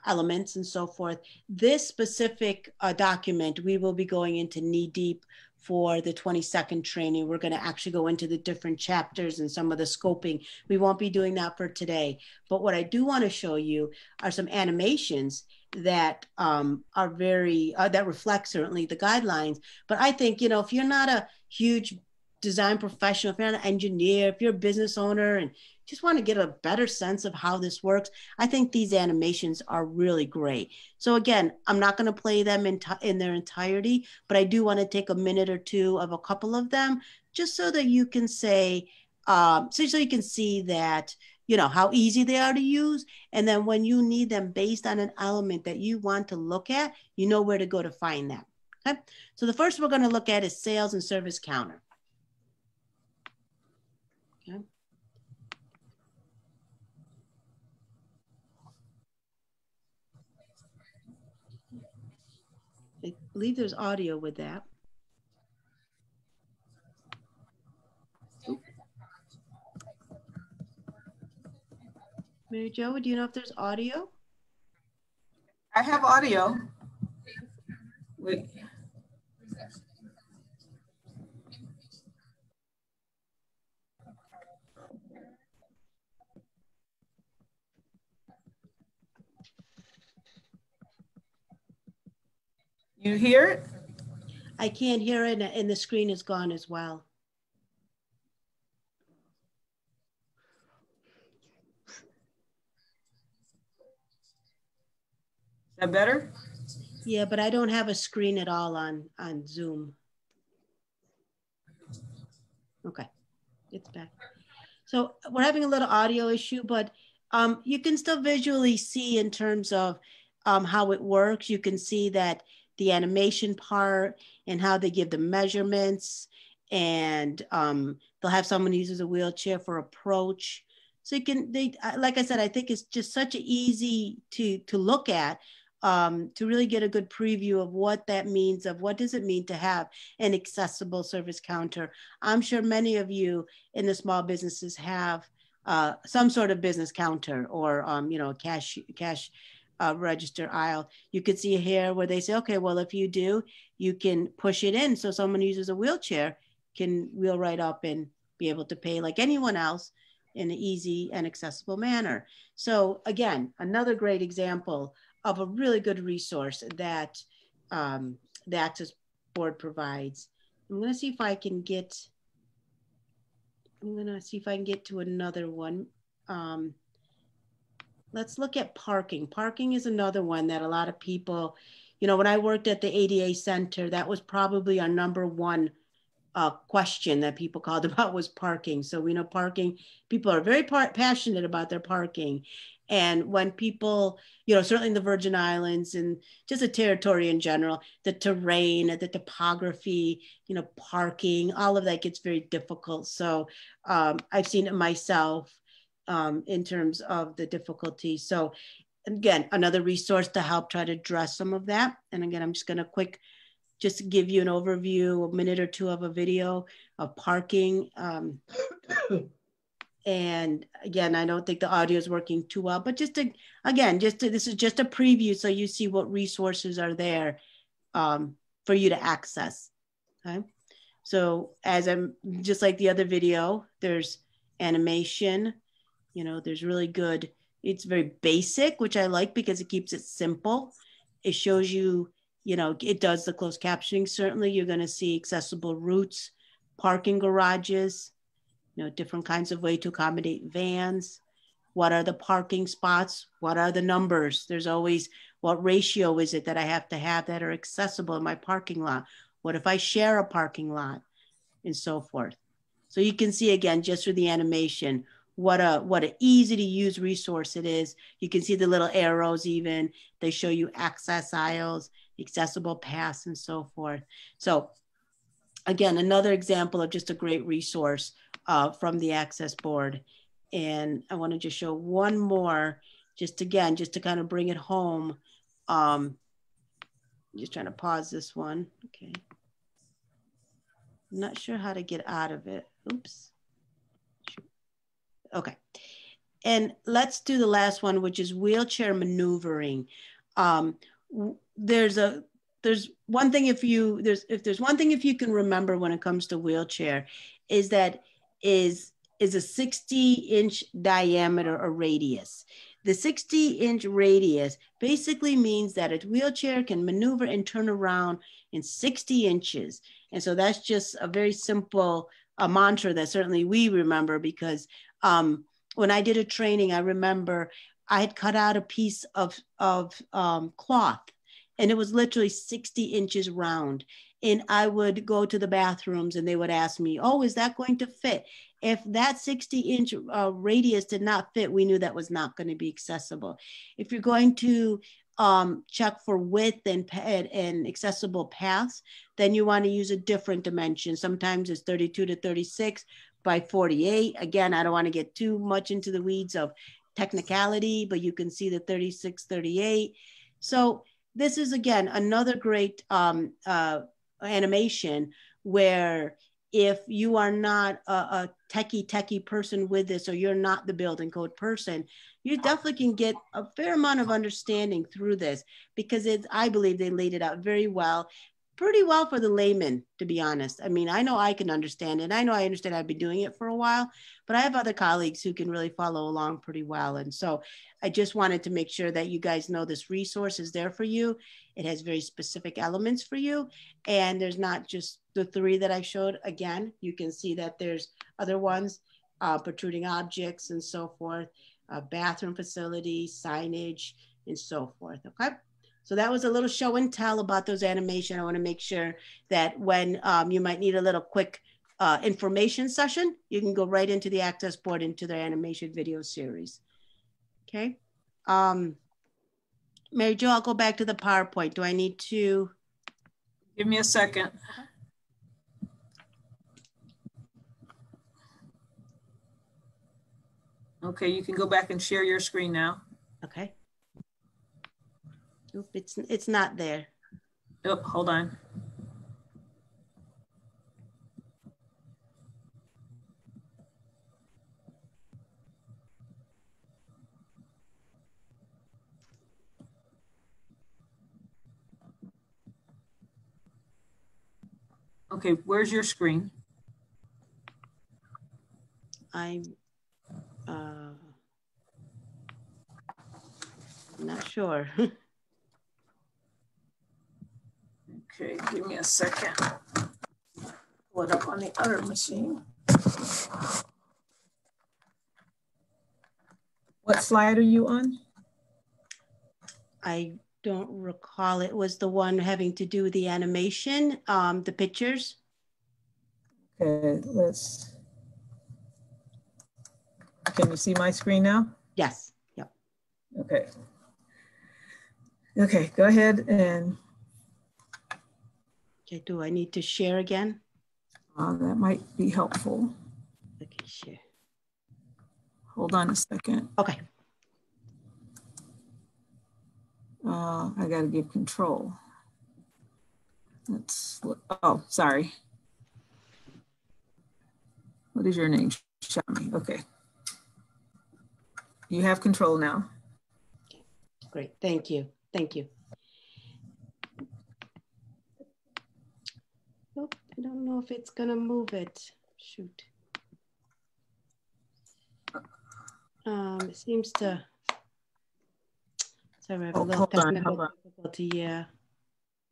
elements and so forth. This specific document, we will be going into knee deep for the 22nd training. We're going to actually go into the different chapters and some of the scoping. We won't be doing that for today. But what I do want to show you are some animations that are very, that reflect certainly the guidelines. But I think, if you're not a huge design professional, if you're not an engineer, if you're a business owner and just want to get a better sense of how this works, I think these animations are really great. So again, I'm not going to play them in their entirety, but I do want to take a minute or two of a couple of them, just so that you can say, so you can see that, you know, how easy they are to use. And then when you need them based on an element that you want to look at, you know where to go to find them. Okay. So the first we're going to look at is sales and service counter. Okay. I believe there's audio with that. Mary Jo, do you know if there's audio? I have audio. Wait. You hear it? I can't hear it, and the screen is gone as well. Is that better? Yeah, but I don't have a screen at all on Zoom. Okay, it's back. So we're having a little audio issue, but you can still visually see in terms of how it works. You can see that the animation part and how they give the measurements, and they'll have someone who uses a wheelchair for approach. So you can, like I said, I think it's just such an easy to look at, to really get a good preview of what that means, of what does it mean to have an accessible service counter. I'm sure many of you in the small businesses have some sort of business counter, or you know, cash register aisle. You could see here where they say, okay, well, if you do, you can push it in so someone who uses a wheelchair can wheel right up and be able to pay like anyone else in an easy and accessible manner. So again, another great example of a really good resource that the Access Board provides. I'm going to see if I can get to another one. Let's look at parking. Parking is another one that a lot of people, you know, when I worked at the ADA Center, that was probably our number one question that people called about, was parking. So we know parking, people are very passionate about their parking. And when people, you know, certainly in the Virgin Islands and just the territory in general, the terrain, the topography, you know, parking, all of that gets very difficult. So I've seen it myself in terms of the difficulty. So again, another resource to help try to address some of that. And again, I'm just going to just to give you an overview, a minute or two of a video of parking. And again, I don't think the audio is working too well, but this is just a preview so you see what resources are there for you to access, okay? So as I'm, just like the other video, there's animation, you know, there's really good, it's very basic, which I like because it keeps it simple. It shows you, you know, it does the closed captioning. Certainly you're going to see accessible routes, parking garages, you know, different kinds of way to accommodate vans. What are the parking spots? What are the numbers? There's always, what ratio is it that I have to have that are accessible in my parking lot? What if I share a parking lot, and so forth. So you can see again, just through the animation, what a easy to use resource it is. You can see the little arrows even, they show you access aisles, accessible paths, and so forth. So again, another example of just a great resource from the Access Board. And I want to just show one more, just to kind of bring it home. Just trying to pause this one. Okay. I'm not sure how to get out of it. Oops. Okay. And let's do the last one, which is wheelchair maneuvering. There's one thing, if there's one thing, if you can remember when it comes to wheelchair, is that is a 60-inch diameter or radius. The 60-inch radius basically means that a wheelchair can maneuver and turn around in 60 inches. And so that's just a very simple mantra that certainly we remember, because when I did a training, I remember I had cut out a piece of cloth, and it was literally 60 inches round. And I would go to the bathrooms and they would ask me, oh, is that going to fit? If that 60-inch radius did not fit, we knew that was not going to be accessible. If you're going to check for width and accessible paths, then you want to use a different dimension. Sometimes it's 32 to 36 by 48. Again, I don't want to get too much into the weeds of technicality, but you can see the 36, 38. So this is, again, another great animation where if you are not a techie person with this, or you're not the building code person, you definitely can get a fair amount of understanding through this, because I believe they laid it out very well, pretty well for the layman, to be honest. I mean, I know I can understand it. I know I understand. I've been doing it for a while, but I have other colleagues who can really follow along pretty well. And so I just wanted to make sure that you guys know this resource is there for you. It has very specific elements for you. And there's not just the 3 that I showed. Again, you can see that there's other ones, protruding objects and so forth, bathroom facilities, signage, and so forth, okay? So that was a little show and tell about those animation. I want to make sure that when you might need a little quick information session, you can go right into the Access Board, into their animation video series. Okay. Mary Jo, I'll go back to the PowerPoint. Do I need to? Give me a second. Okay, you can go back and share your screen now. Okay. Oop, it's not there. Oh, hold on. Okay, where's your screen? I'm not sure. Okay, give me a second. Pull it up on the other machine. What slide are you on? I don't recall. It was the one having to do with the animation, the pictures. Okay, can you see my screen now? Yes. Yep. Okay. Okay, go ahead and. Okay, do I need to share again? That might be helpful. Okay, share. Hold on a second. Okay. I got to give control. Oh, sorry. What is your name? Shami. Okay. You have control now. Okay. Great. Thank you. Thank you. Nope. I don't know if it's going to move it. Shoot. It seems to. Sorry, I have a little technical difficulty. Yeah.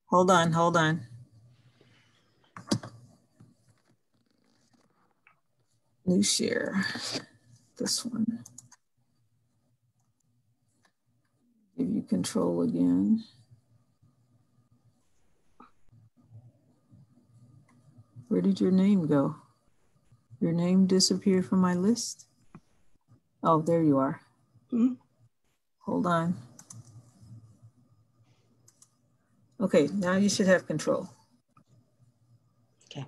Hold on. New share. This one. Give you control again. Where did your name go? Your name disappeared from my list? Oh, there you are. Mm-hmm. Hold on. Okay, now you should have control. Okay.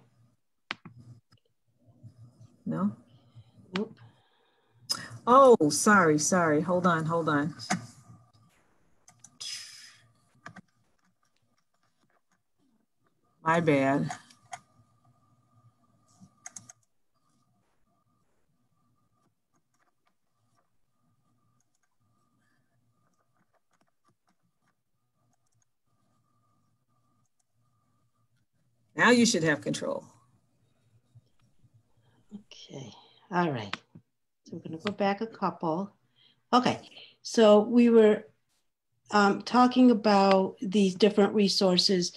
No? Nope. Oh, sorry. Hold on. My bad. Now you should have control. Okay. All right. So we're going to go back a couple. Okay. So we were talking about these different resources,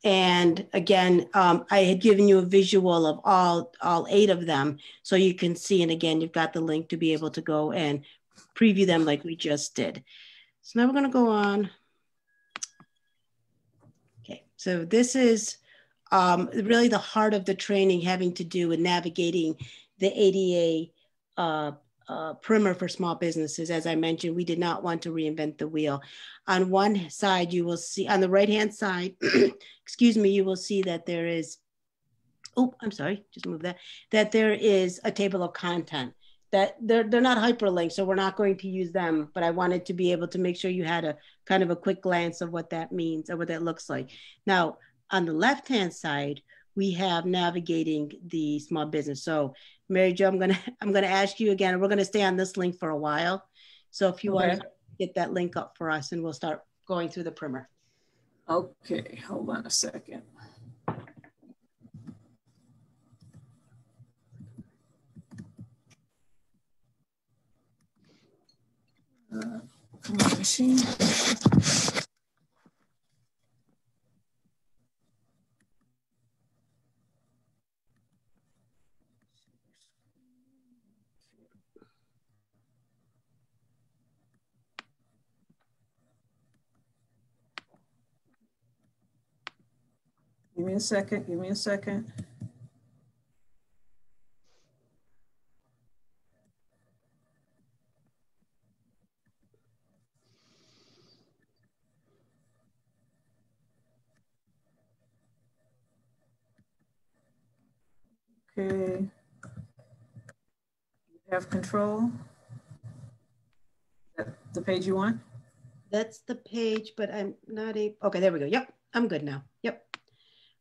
And again, I had given you a visual of all 8 of them, so you can see, and again, you've got the link to be able to go and preview them like we just did. So now we're gonna go on. Okay, so this is really the heart of the training, having to do with navigating the ADA primer for small businesses. As I mentioned, we did not want to reinvent the wheel. On one side, you will see, on the right-hand side, excuse me, you will see that there is, oh, I'm sorry, just move that there is a table of content. That they're not hyperlinked, so we're not going to use them, but I wanted to be able to make sure you had a kind of a quick glance of what that means or what that looks like. Now, on the left-hand side, we have navigating the small business. So Mary Jo, I'm gonna ask you again, we're gonna stay on this link for a while. So if you want to get that link up for us, and we'll start going through the primer. Okay, hold on a second. Machine. Give me a second, give me a second. Okay. You have control? That's the page you want? That's the page, but I'm not able, okay, there we go. Yep, I'm good now. Yep.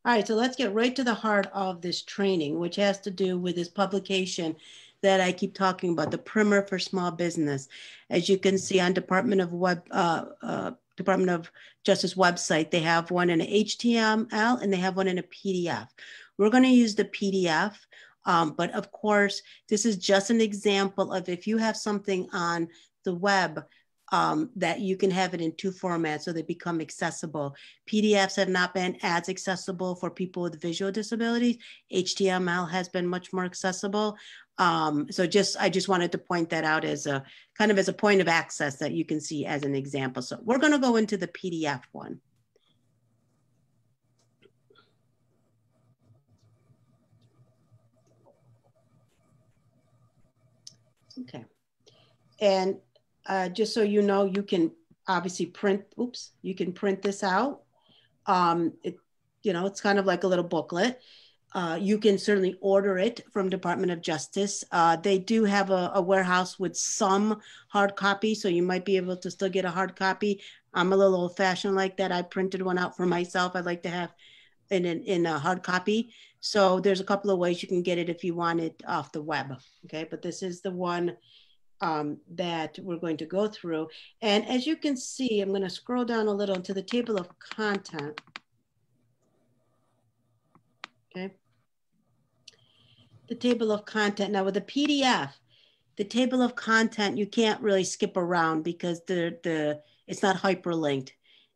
All right, so let's get right to the heart of this training, which has to do with this publication that I keep talking about, the primer for small business. As you can see on Department of Justice website, they have one in an HTML and they have one in a PDF. We're going to use the PDF, but of course, this is just an example of if you have something on the web that you can have it in 2 formats so they become accessible. PDFs have not been as accessible for people with visual disabilities. HTML has been much more accessible. So I just wanted to point that out as a kind of as a point of access that you can see as an example. So we're going to go into the PDF one. Okay. And just so you know, you can obviously print, you can print this out. It's kind of like a little booklet. You can certainly order it from Department of Justice. They do have a warehouse with some hard copy, so you might be able to still get a hard copy. I'm a little old fashioned like that. I printed one out for myself. I'd like to have in a hard copy. So there's a couple of ways you can get it if you want it off the web. Okay, but this is the one that we're going to go through. And as you can see, I'm going to scroll down a little to the table of content. Okay. The table of content. Now with the PDF, the table of content, you can't really skip around because it's not hyperlinked.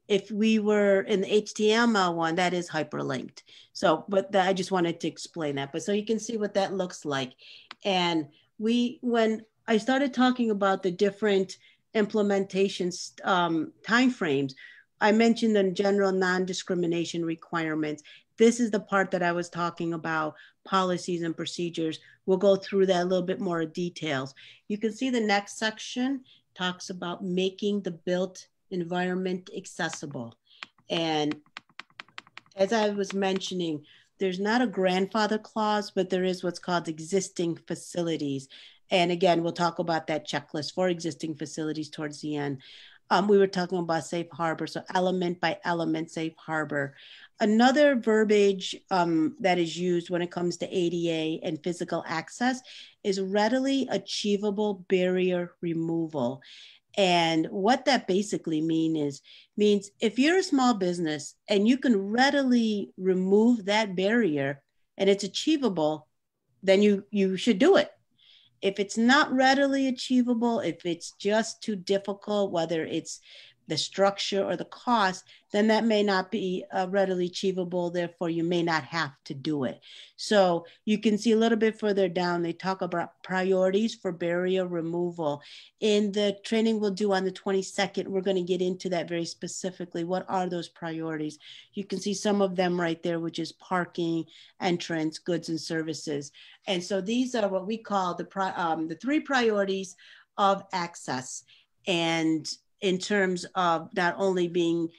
If we were in the HTML one, that is hyperlinked. So, but I just wanted to explain that. But so you can see what that looks like. And when I started talking about the different implementations timeframes, I mentioned the general non-discrimination requirements. This is the part that I was talking about, policies and procedures. We'll go through that a little bit more details. You can see the next section talks about making the built environment accessible. And as I was mentioning, there's not a grandfather clause, but there is what's called existing facilities. And again, we'll talk about that checklist for existing facilities towards the end. We were talking about safe harbor, so element by element safe harbor. Another verbiage that is used when it comes to ADA and physical access is readily achievable barrier removal. And what that basically means if you're a small business and you can readily remove that barrier and it's achievable, then you should do it. If it's not readily achievable, if it's just too difficult, whether it's the structure, or the cost, then that may not be readily achievable. Therefore, you may not have to do it. So you can see a little bit further down, they talk about priorities for barrier removal. In the training we'll do on the 22nd, we're going to get into that very specifically. What are those priorities? You can see some of them right there, which is parking, entrance, goods and services. And so these are what we call the 3 priorities of access. And in terms of not only being,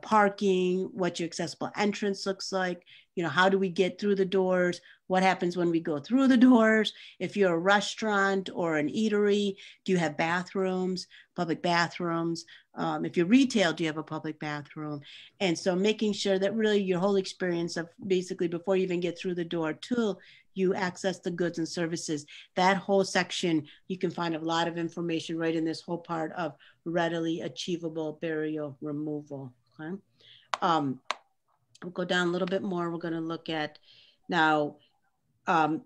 parking, what your accessible entrance looks like, how do we get through the doors? What happens when we go through the doors? If you're a restaurant or an eatery, do you have bathrooms, public bathrooms? If you're retail, do you have a public bathroom? And so making sure that really your whole experience of basically before you even get through the door till you access the goods and services, that whole section, you can find a lot of information right in this whole part of readily achievable barrier removal. Okay. We'll go down a little bit more. We're going to look at now, there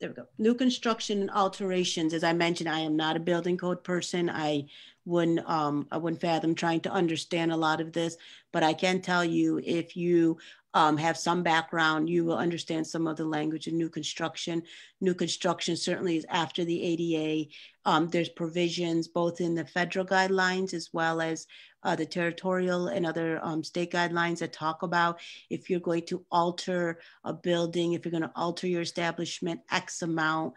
we go. New construction and alterations. As I mentioned, I am not a building code person. I wouldn't fathom trying to understand a lot of this, but I can tell you if you have some background, you will understand some of the language of new construction. New construction certainly is after the ADA. There's provisions both in the federal guidelines as well as the territorial and other state guidelines that talk about if you're going to alter a building, if you're going to alter your establishment, X amount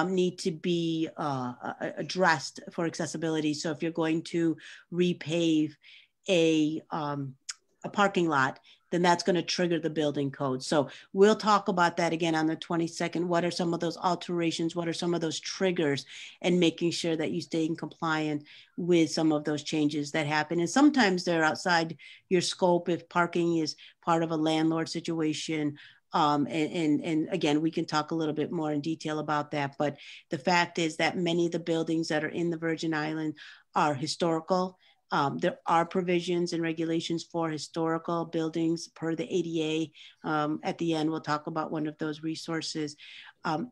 need to be addressed for accessibility. So if you're going to repave a parking lot, then that's going to trigger the building code. So we'll talk about that again on the 22nd. What are some of those alterations? What are some of those triggers? And making sure that you stay in compliance with some of those changes that happen. And sometimes they're outside your scope if parking is part of a landlord situation. And again, we can talk a little bit more in detail about that. But the fact is that many of the buildings that are in the Virgin Islands are historical. There are provisions and regulations for historical buildings per the ADA. At the end, we'll talk about one of those resources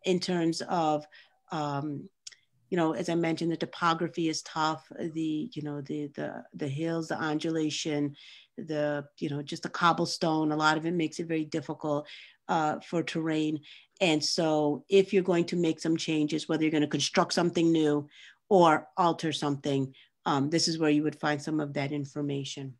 in terms of, as I mentioned, the topography is tough. The hills, the undulation, just the cobblestone, a lot of it makes it very difficult for terrain. And so if you're going to make some changes, whether you're going to construct something new or alter something, this is where you would find some of that information.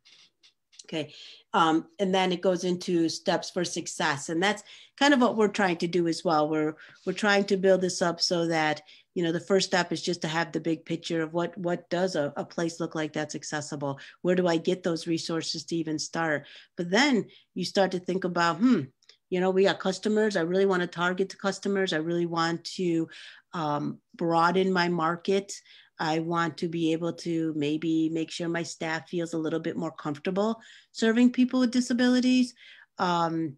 Okay, and then it goes into steps for success, and that's kind of what we're trying to do as well. We're trying to build this up so that the first step is just to have the big picture of what does a place look like that's accessible. Where do I get those resources to even start? But then you start to think about, we got customers. I really want to target the customers. I really want to broaden my market. I want to be able to maybe make sure my staff feels a little bit more comfortable serving people with disabilities. And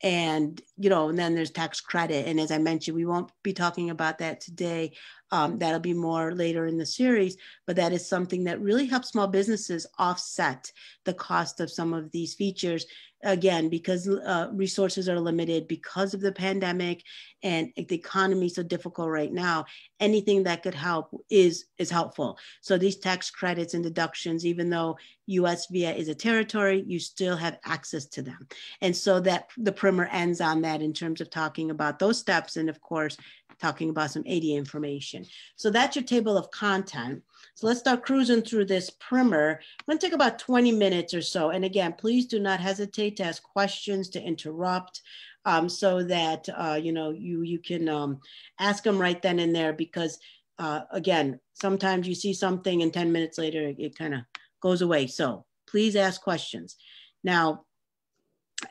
then there's tax credit. And as I mentioned, we won't be talking about that today. That'll be more later in the series, but that is something that really helps small businesses offset the cost of some of these features. Again, because resources are limited because of the pandemic and the economy is so difficult right now, anything that could help is helpful. So these tax credits and deductions, even though US VIA is a territory, you still have access to them. And so that the primer ends on that in terms of talking about those steps and of course, talking about some ADA information. So that's your table of content. So let's start cruising through this primer. I'm going to take about 20 minutes or so. And again, please do not hesitate to ask questions, to interrupt, so that you can ask them right then and there. Because again, sometimes you see something and 10 minutes later it kind of goes away. So please ask questions. Now,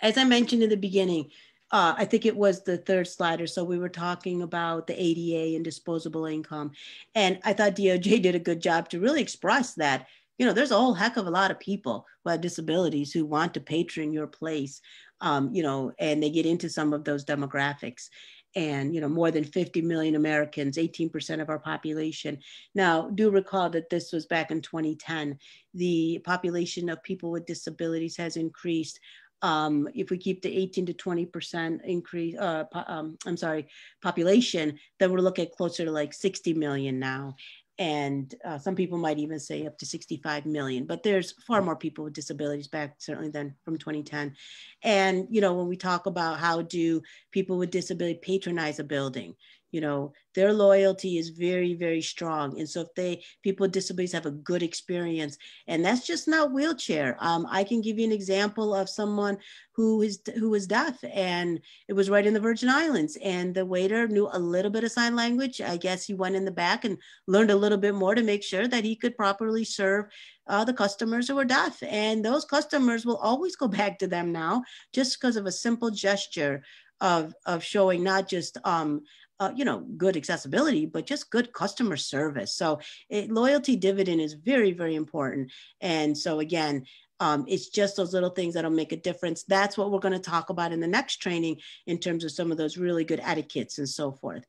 as I mentioned in the beginning, I think it was the third slide or so, we were talking about the ADA and disposable income. And I thought DOJ did a good job to really express that, there's a whole heck of a lot of people who have disabilities who want to patron your place, and they get into some of those demographics. And, more than 50 million Americans, 18% of our population. Now, do recall that this was back in 2010. The population of people with disabilities has increased. If we keep the 18 to 20% increase, population, then we're looking closer to like 60 million now. And some people might even say up to 65 million, but there's far more people with disabilities back certainly than from 2010. And, you know, when we talk about how do people with disability patronize a building, you know, their loyalty is very, very strong. And so if people with disabilities have a good experience, and that's just not wheelchair. I can give you an example of someone who was deaf, and it was right in the Virgin Islands, and the waiter knew a little bit of sign language. I guess he went in the back and learned a little bit more to make sure that he could properly serve the customers who were deaf. And those customers will always go back to them now, just because of a simple gesture of showing not just you know, good accessibility, but just good customer service. So loyalty dividend is very, very important. And so again, it's just those little things that'll make a difference. That's what we're going to talk about in the next training in terms of some of those really good etiquettes and so forth.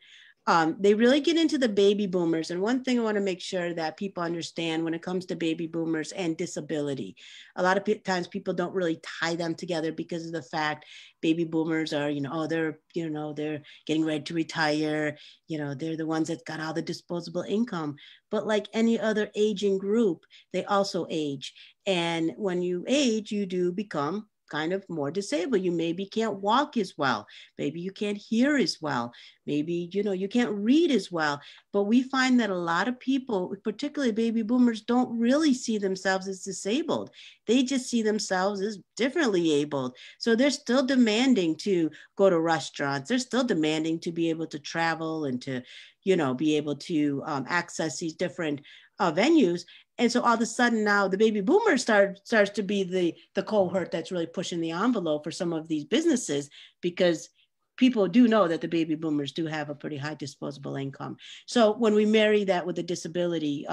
They really get into the baby boomers. And one thing I want to make sure that people understand when it comes to baby boomers and disability, a lot of times people don't really tie them together because of the fact baby boomers are, you know, oh, they're getting ready to retire. You know, they're the ones that got all the disposable income. But like any other aging group, they also age. And when you age, you do become kind of more disabled. You maybe can't walk as well. Maybe you can't hear as well. Maybe, you know, you can't read as well. But we find that a lot of people, particularly baby boomers, don't really see themselves as disabled. They just see themselves as differently abled. So they're still demanding to go to restaurants. They're still demanding to be able to travel and to, you know, be able to access these different venues. And so all of a sudden now the baby boomer starts to be the cohort that's really pushing the envelope for some of these businesses, because people do know that the baby boomers do have a pretty high disposable income. So when we marry that with the disability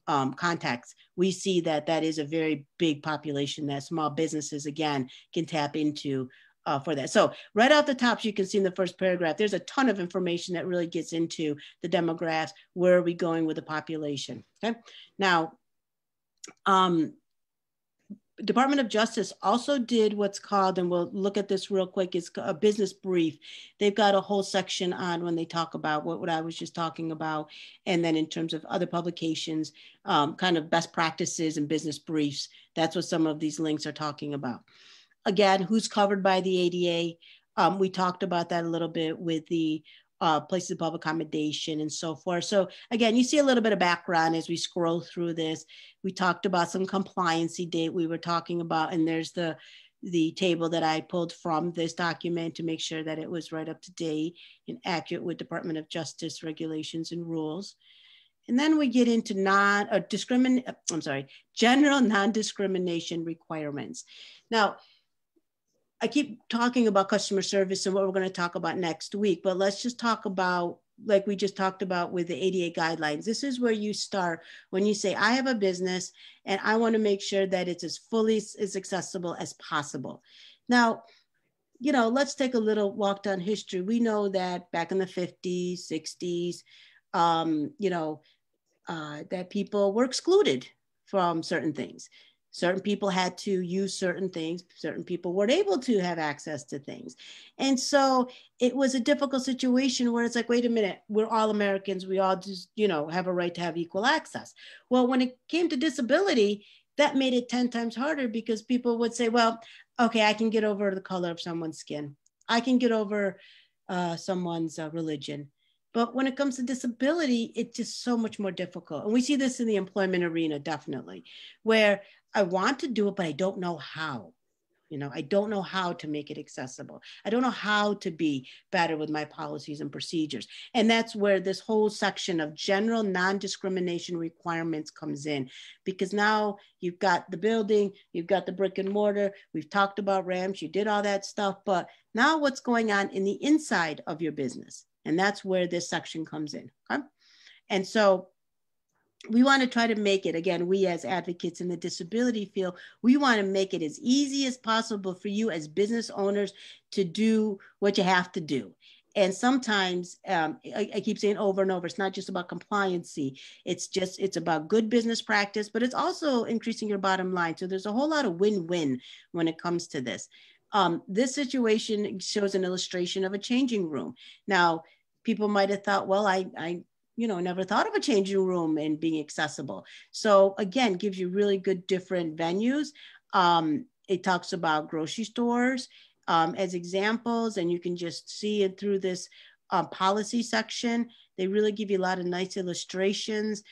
context, we see that that is a very big population that small businesses, again, can tap into for that. So right off the top, you can see in the first paragraph, there's a ton of information that really gets into the demographics. Where are we going with the population? Okay. Now, Department of Justice also did what's called, and we'll look at this real quick, is a business brief. They've got a whole section on when they talk about what I was just talking about. And then in terms of other publications, kind of best practices and business briefs, that's what some of these links are talking about. Again, who's covered by the ADA? We talked about that a little bit with the places of public accommodation and so forth. So again, you see a little bit of background as we scroll through this. We talked about some compliancy date we were talking about, and there's the table that I pulled from this document to make sure that it was right up to date and accurate with Department of Justice regulations and rules. And then we get into general non-discrimination requirements. Now, I keep talking about customer service and what we're going to talk about next week, but let's just talk about, like we just talked about with the ADA guidelines. This is where you start when you say, I have a business and I want to make sure that it's as fully as accessible as possible. Now, you know, let's take a little walk down history. We know that back in the 50s, 60s, that people were excluded from certain things. Certain people had to use certain things. Certain people weren't able to have access to things. And so it was a difficult situation where it's like, wait a minute, we're all Americans. We all just, you know, have a right to have equal access. Well, when it came to disability, that made it 10 times harder, because people would say, well, okay, I can get over the color of someone's skin. I can get over someone's religion. But when it comes to disability, it's just so much more difficult. And we see this in the employment arena, definitely, where I want to do it, but I don't know how. You know, I don't know how to make it accessible. I don't know how to be better with my policies and procedures. And that's where this whole section of general non-discrimination requirements comes in, because now you've got the building, you've got the brick and mortar, we've talked about ramps, you did all that stuff, but now what's going on in the inside of your business? And that's where this section comes in, okay? And so we want to try to make it, again, we as advocates in the disability field, we want to make it as easy as possible for you as business owners to do what you have to do. And sometimes, I keep saying over and over, it's not just about compliancy. It's about good business practice, but it's also increasing your bottom line. So there's a whole lot of win-win when it comes to this. This situation shows an illustration of a changing room. Now, people might have thought, well, I never thought of a changing room and being accessible. So again, gives you really good different venues. It talks about grocery stores as examples, and you can just see it through this policy section. They really give you a lot of nice illustrations.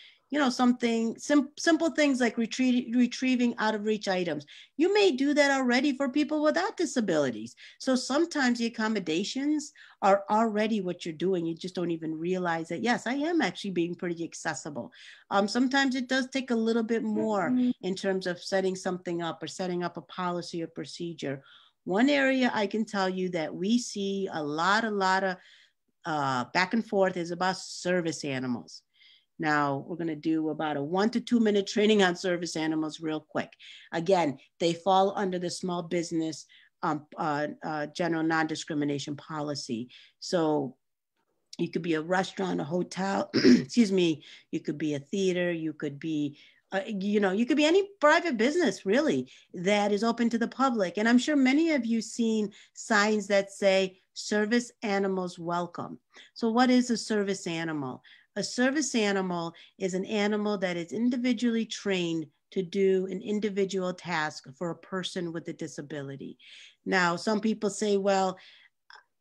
Simple things like retrieving out of reach items. You may do that already for people without disabilities. So sometimes the accommodations are already what you're doing. You just don't even realize that, yes, I am actually being pretty accessible. Sometimes it does take a little bit more in terms of setting something up or setting up a policy or procedure. One area I can tell you that we see a lot of back and forth is about service animals. Now, we're going to do about a 1 to 2 minute training on service animals real quick. Again, they fall under the small business general non-discrimination policy. So you could be a restaurant, a hotel, excuse me, you could be a theater, you could be, you could be any private business really that is open to the public. And I'm sure many of you seen signs that say service animals welcome. So what is a service animal? A service animal is an animal that is individually trained to do an individual task for a person with a disability. Now, some people say, well,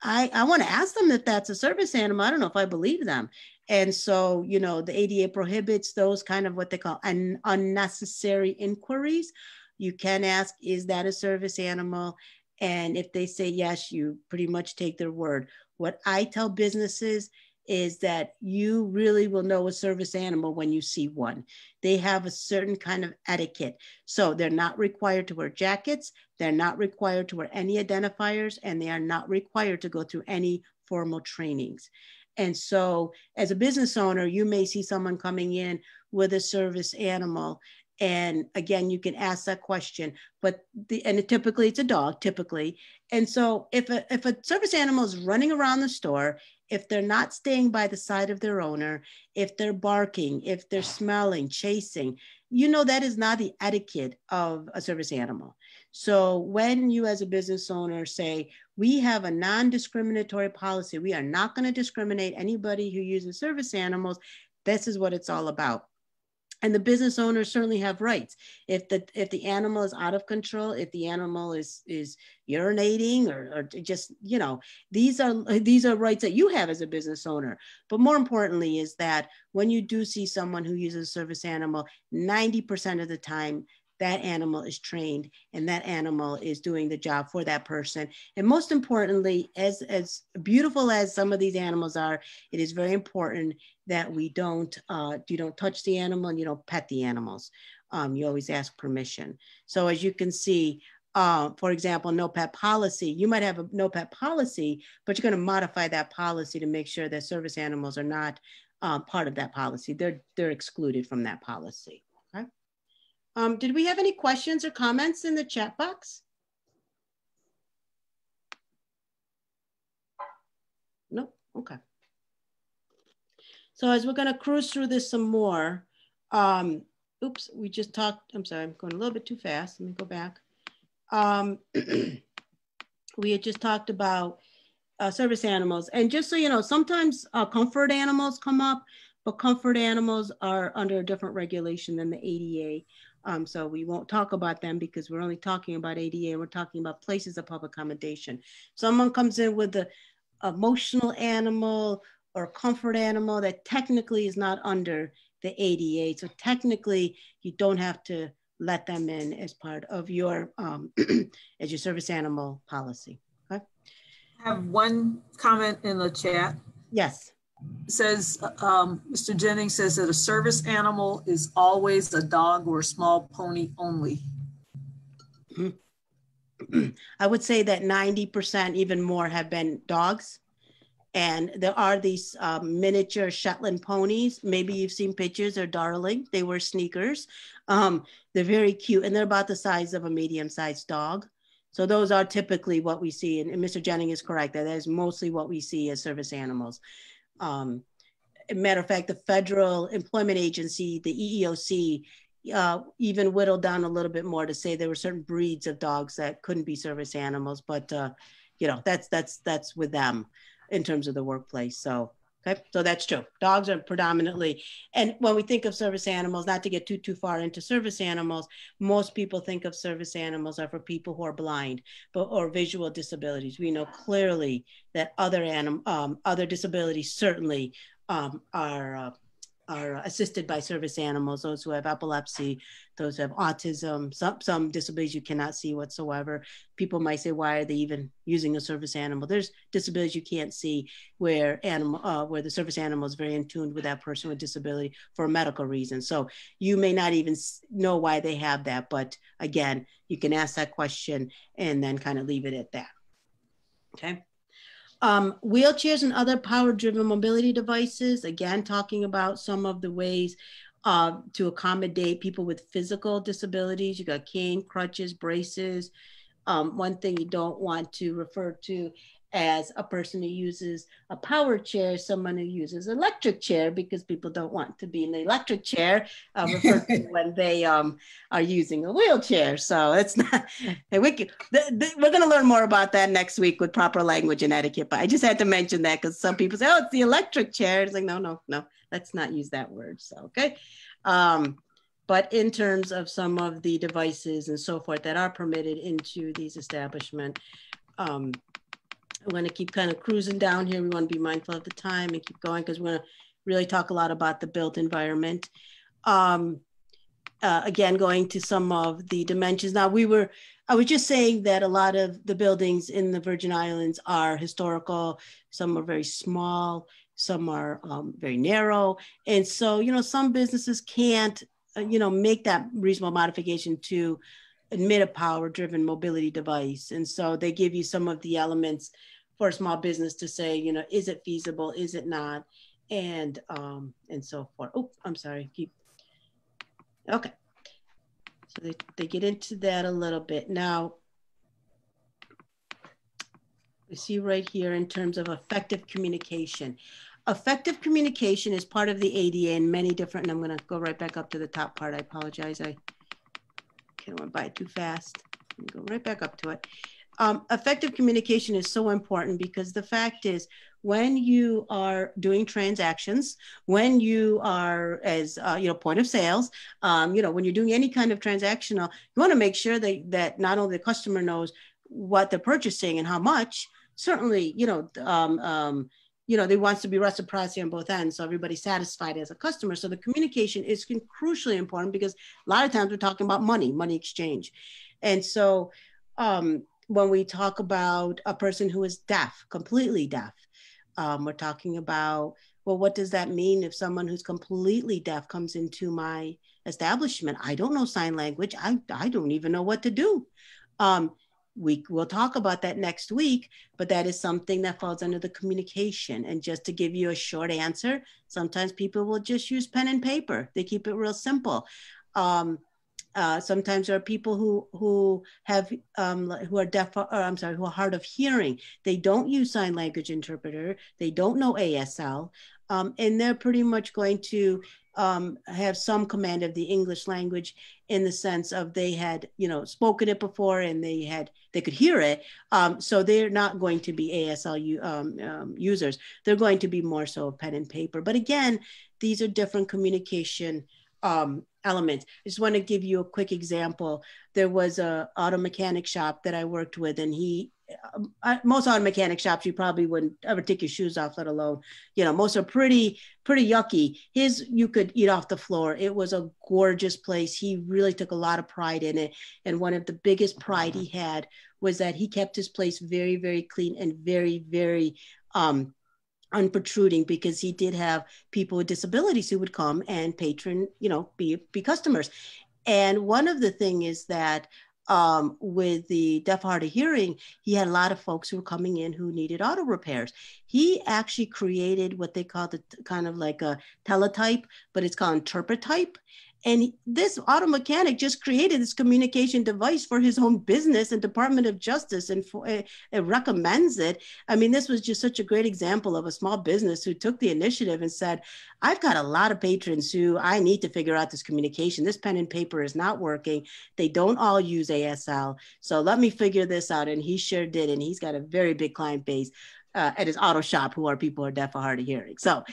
I want to ask them if that's a service animal. I don't know if I believe them. And so, the ADA prohibits those kind of what they call unnecessary inquiries. You can ask, is that a service animal? And if they say yes, you pretty much take their word. What I tell businesses is that you really will know a service animal when you see one. They have a certain kind of etiquette. So they're not required to wear jackets. They're not required to wear any identifiers, and they are not required to go through any formal trainings. And so as a business owner, you may see someone coming in with a service animal. And again, you can ask that question, but typically it's a dog, typically. And so if a service animal is running around the store, if they're not staying by the side of their owner, if they're barking, if they're smelling, chasing, that is not the etiquette of a service animal. So when you as a business owner say, we have a non-discriminatory policy, we are not going to discriminate anybody who uses service animals, this is what it's all about. And the business owners certainly have rights. If the animal is out of control, if the animal is urinating or just, these are rights that you have as a business owner. But more importantly is that when you do see someone who uses a service animal, 90% of the time, that animal is trained and that animal is doing the job for that person. And most importantly, as beautiful as some of these animals are, it is very important that you don't touch the animal and you don't pet the animals. You always ask permission. So as you can see, for example, no pet policy, you might have a no pet policy, but you're going to modify that policy to make sure that service animals are not part of that policy. They're excluded from that policy. Okay. Did we have any questions or comments in the chat box? No? Okay. So as we're going to cruise through this some more, oops, we just talked, I'm sorry, I'm going a little bit too fast. Let me go back. We had just talked about service animals. And just so you know, sometimes comfort animals come up, but comfort animals are under a different regulation than the ADA. So we won't talk about them because we're only talking about ADA and we're talking about places of public accommodation. Someone comes in with the emotional animal or comfort animal that technically is not under the ADA. So technically you don't have to let them in as part of your, as your service animal policy. Okay. I have one comment in the chat. Yes. It says, Mr. Jennings says that a service animal is always a dog or a small pony only. I would say that 90%, even more, have been dogs. And there are these miniature Shetland ponies. Maybe you've seen pictures, they're darling. They wear sneakers. They're very cute and they're about the size of a medium-sized dog. So those are typically what we see. And Mr. Jennings is correct, that is mostly what we see as service animals. Matter of fact, the Federal Employment Agency, the EEOC, even whittled down a little bit more to say there were certain breeds of dogs that couldn't be service animals, but that's with them in terms of the workplace. So Okay, so that's true. Dogs are predominantly, and when we think of service animals, not to get too far into service animals, most people think of service animals are for people who are blind, or visual disabilities. We know clearly that other disabilities certainly are assisted by service animals, those who have epilepsy, those who have autism, some disabilities you cannot see whatsoever. People might say, why are they even using a service animal? There's disabilities you can't see where the service animal is very in tune with that person with disability for a medical reason. So you may not even know why they have that, but again, you can ask that question and then kind of leave it at that, okay? Wheelchairs and other power-driven mobility devices, again, talking about some of the ways to accommodate people with physical disabilities. You got cane, crutches, braces. One thing you don't want to refer to as a person who uses a power chair, someone who uses an electric chair, because people don't want to be in the electric chair referred to when they are using a wheelchair. So it's not, we're going to learn more about that next week with proper language and etiquette, but I just had to mention that because some people say, oh, it's the electric chair. It's like, no, let's not use that word. So, okay. But in terms of some of the devices and so forth that are permitted into these establishments, I'm going to keep kind of cruising down here. We want to be mindful of the time and keep going because we're going to really talk a lot about the built environment. Again, going to some of the dimensions. Now, I was just saying that a lot of the buildings in the Virgin Islands are historical. Some are very small, some are very narrow. And so, some businesses can't, make that reasonable modification to admit a power-driven mobility device. And so they give you some of the elements for a small business to say, is it feasible? Is it not? And so forth. Oh, I'm sorry. Okay. So they get into that a little bit. Now, we see right here in terms of effective communication. Effective communication is part of the ADA in many different, and I'm going to go right back up to the top part. I apologize. I went by it too fast. Go right back up to it. Effective communication is so important because the fact is when you are doing transactions, when you are as, point of sales, when you're doing any kind of transactional, you want to make sure that not only the customer knows what they're purchasing and how much, certainly, there wants to be reciprocity on both ends. So everybody's satisfied as a customer. So the communication is crucially important because a lot of times we're talking about money exchange. And so when we talk about a person who is deaf, completely deaf, we're talking about, well, what does that mean if someone who's completely deaf comes into my establishment? I don't know sign language. I don't even know what to do. We'll talk about that next week, but that is something that falls under the communication. And just to give you a short answer, sometimes people will just use pen and paper. They keep it real simple. Sometimes there are people who are deaf, who are hard of hearing. They don't use sign language interpreter. They don't know ASL, and they're pretty much going to have some command of the English language in the sense of they had, spoken it before and they could hear it. So they're not going to be ASL users. They're going to be more so pen and paper. But again, these are different communication elements. I just want to give you a quick example. There was a auto mechanic shop that I worked with, and most auto mechanic shops, you probably wouldn't ever take your shoes off, let alone, most are pretty yucky. His, you could eat off the floor. It was a gorgeous place. He really took a lot of pride in it. And one of the biggest pride he had was that he kept his place very, very clean and very, very, unprotruding, because he did have people with disabilities who would come and patron, be customers. And one of the things is that with the deaf hard of hearing, he had a lot of folks who were coming in who needed auto repairs. He actually created what they call kind of like a teletype, but it's called interpretype. And this auto mechanic just created this communication device for his own business and Department of Justice, and it recommends it. I mean, this was just such a great example of a small business who took the initiative and said, I've got a lot of patrons who I need to figure out this communication. This pen and paper is not working. They don't all use ASL. So let me figure this out. And he sure did. And he's got a very big client base. at his auto shop who are people who are deaf or hard of hearing. So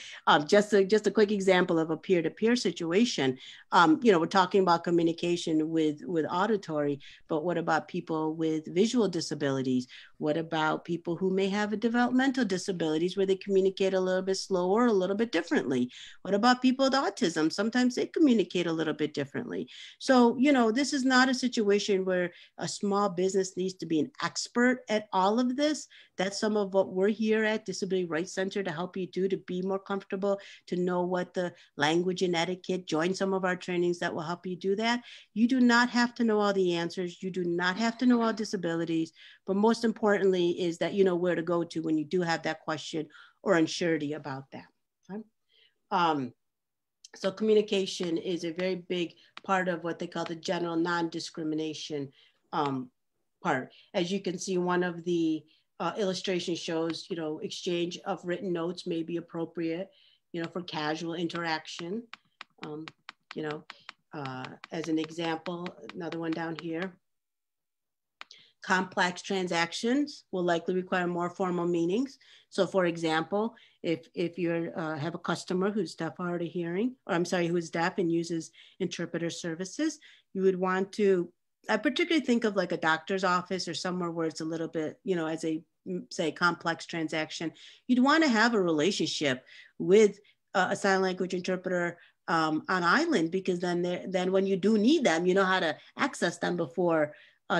just a quick example of a peer-to-peer situation. We're talking about communication with auditory, but what about people with visual disabilities? What about people who may have a developmental disabilities where they communicate a little bit slower, a little bit differently? What about people with autism? Sometimes they communicate a little bit differently. So, this is not a situation where a small business needs to be an expert at all of this. That's some of what we're here at Disability Rights Center to help you do, to be more comfortable, to know what the language and etiquette, join some of our trainings that will help you do that. You do not have to know all the answers. You do not have to know all disabilities, but most importantly is that you know where to go to when you do have that question or unsurety about that. Okay? So communication is a very big part of what they call the general non-discrimination part. As you can see, one of the illustration shows, exchange of written notes may be appropriate, for casual interaction. As an example, another one down here. Complex transactions will likely require more formal meanings. So for example, if you have a customer who's deaf or hard of hearing, or I'm sorry, who is deaf and uses interpreter services, you would want to, I particularly think of like a doctor's office or somewhere where it's a little bit, as a, say, complex transaction, you'd want to have a relationship with a sign language interpreter on island, because then when you do need them, you know how to access them before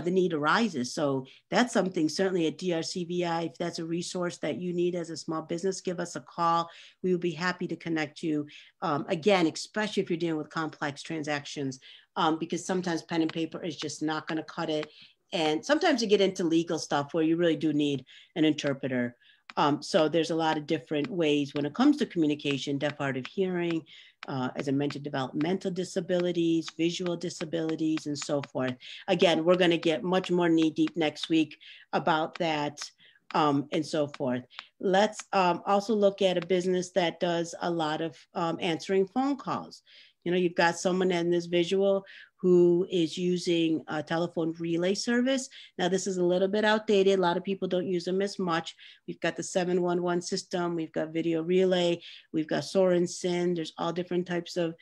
the need arises. So that's something certainly at DRCVI, if that's a resource that you need as a small business, give us a call. We will be happy to connect you. Again, especially if you're dealing with complex transactions, because sometimes pen and paper is just not going to cut it. And sometimes you get into legal stuff where you really do need an interpreter. So there's a lot of different ways when it comes to communication, deaf, hard of hearing, as I mentioned, developmental disabilities, visual disabilities, and so forth. Again, we're going to get much more knee deep next week about that and so forth. Let's also look at a business that does a lot of answering phone calls. You've got someone in this visual who is using a telephone relay service. Now, this is a little bit outdated. A lot of people don't use them as much. We've got the 711 system. We've got video relay. We've got Sorensen. There's all different types of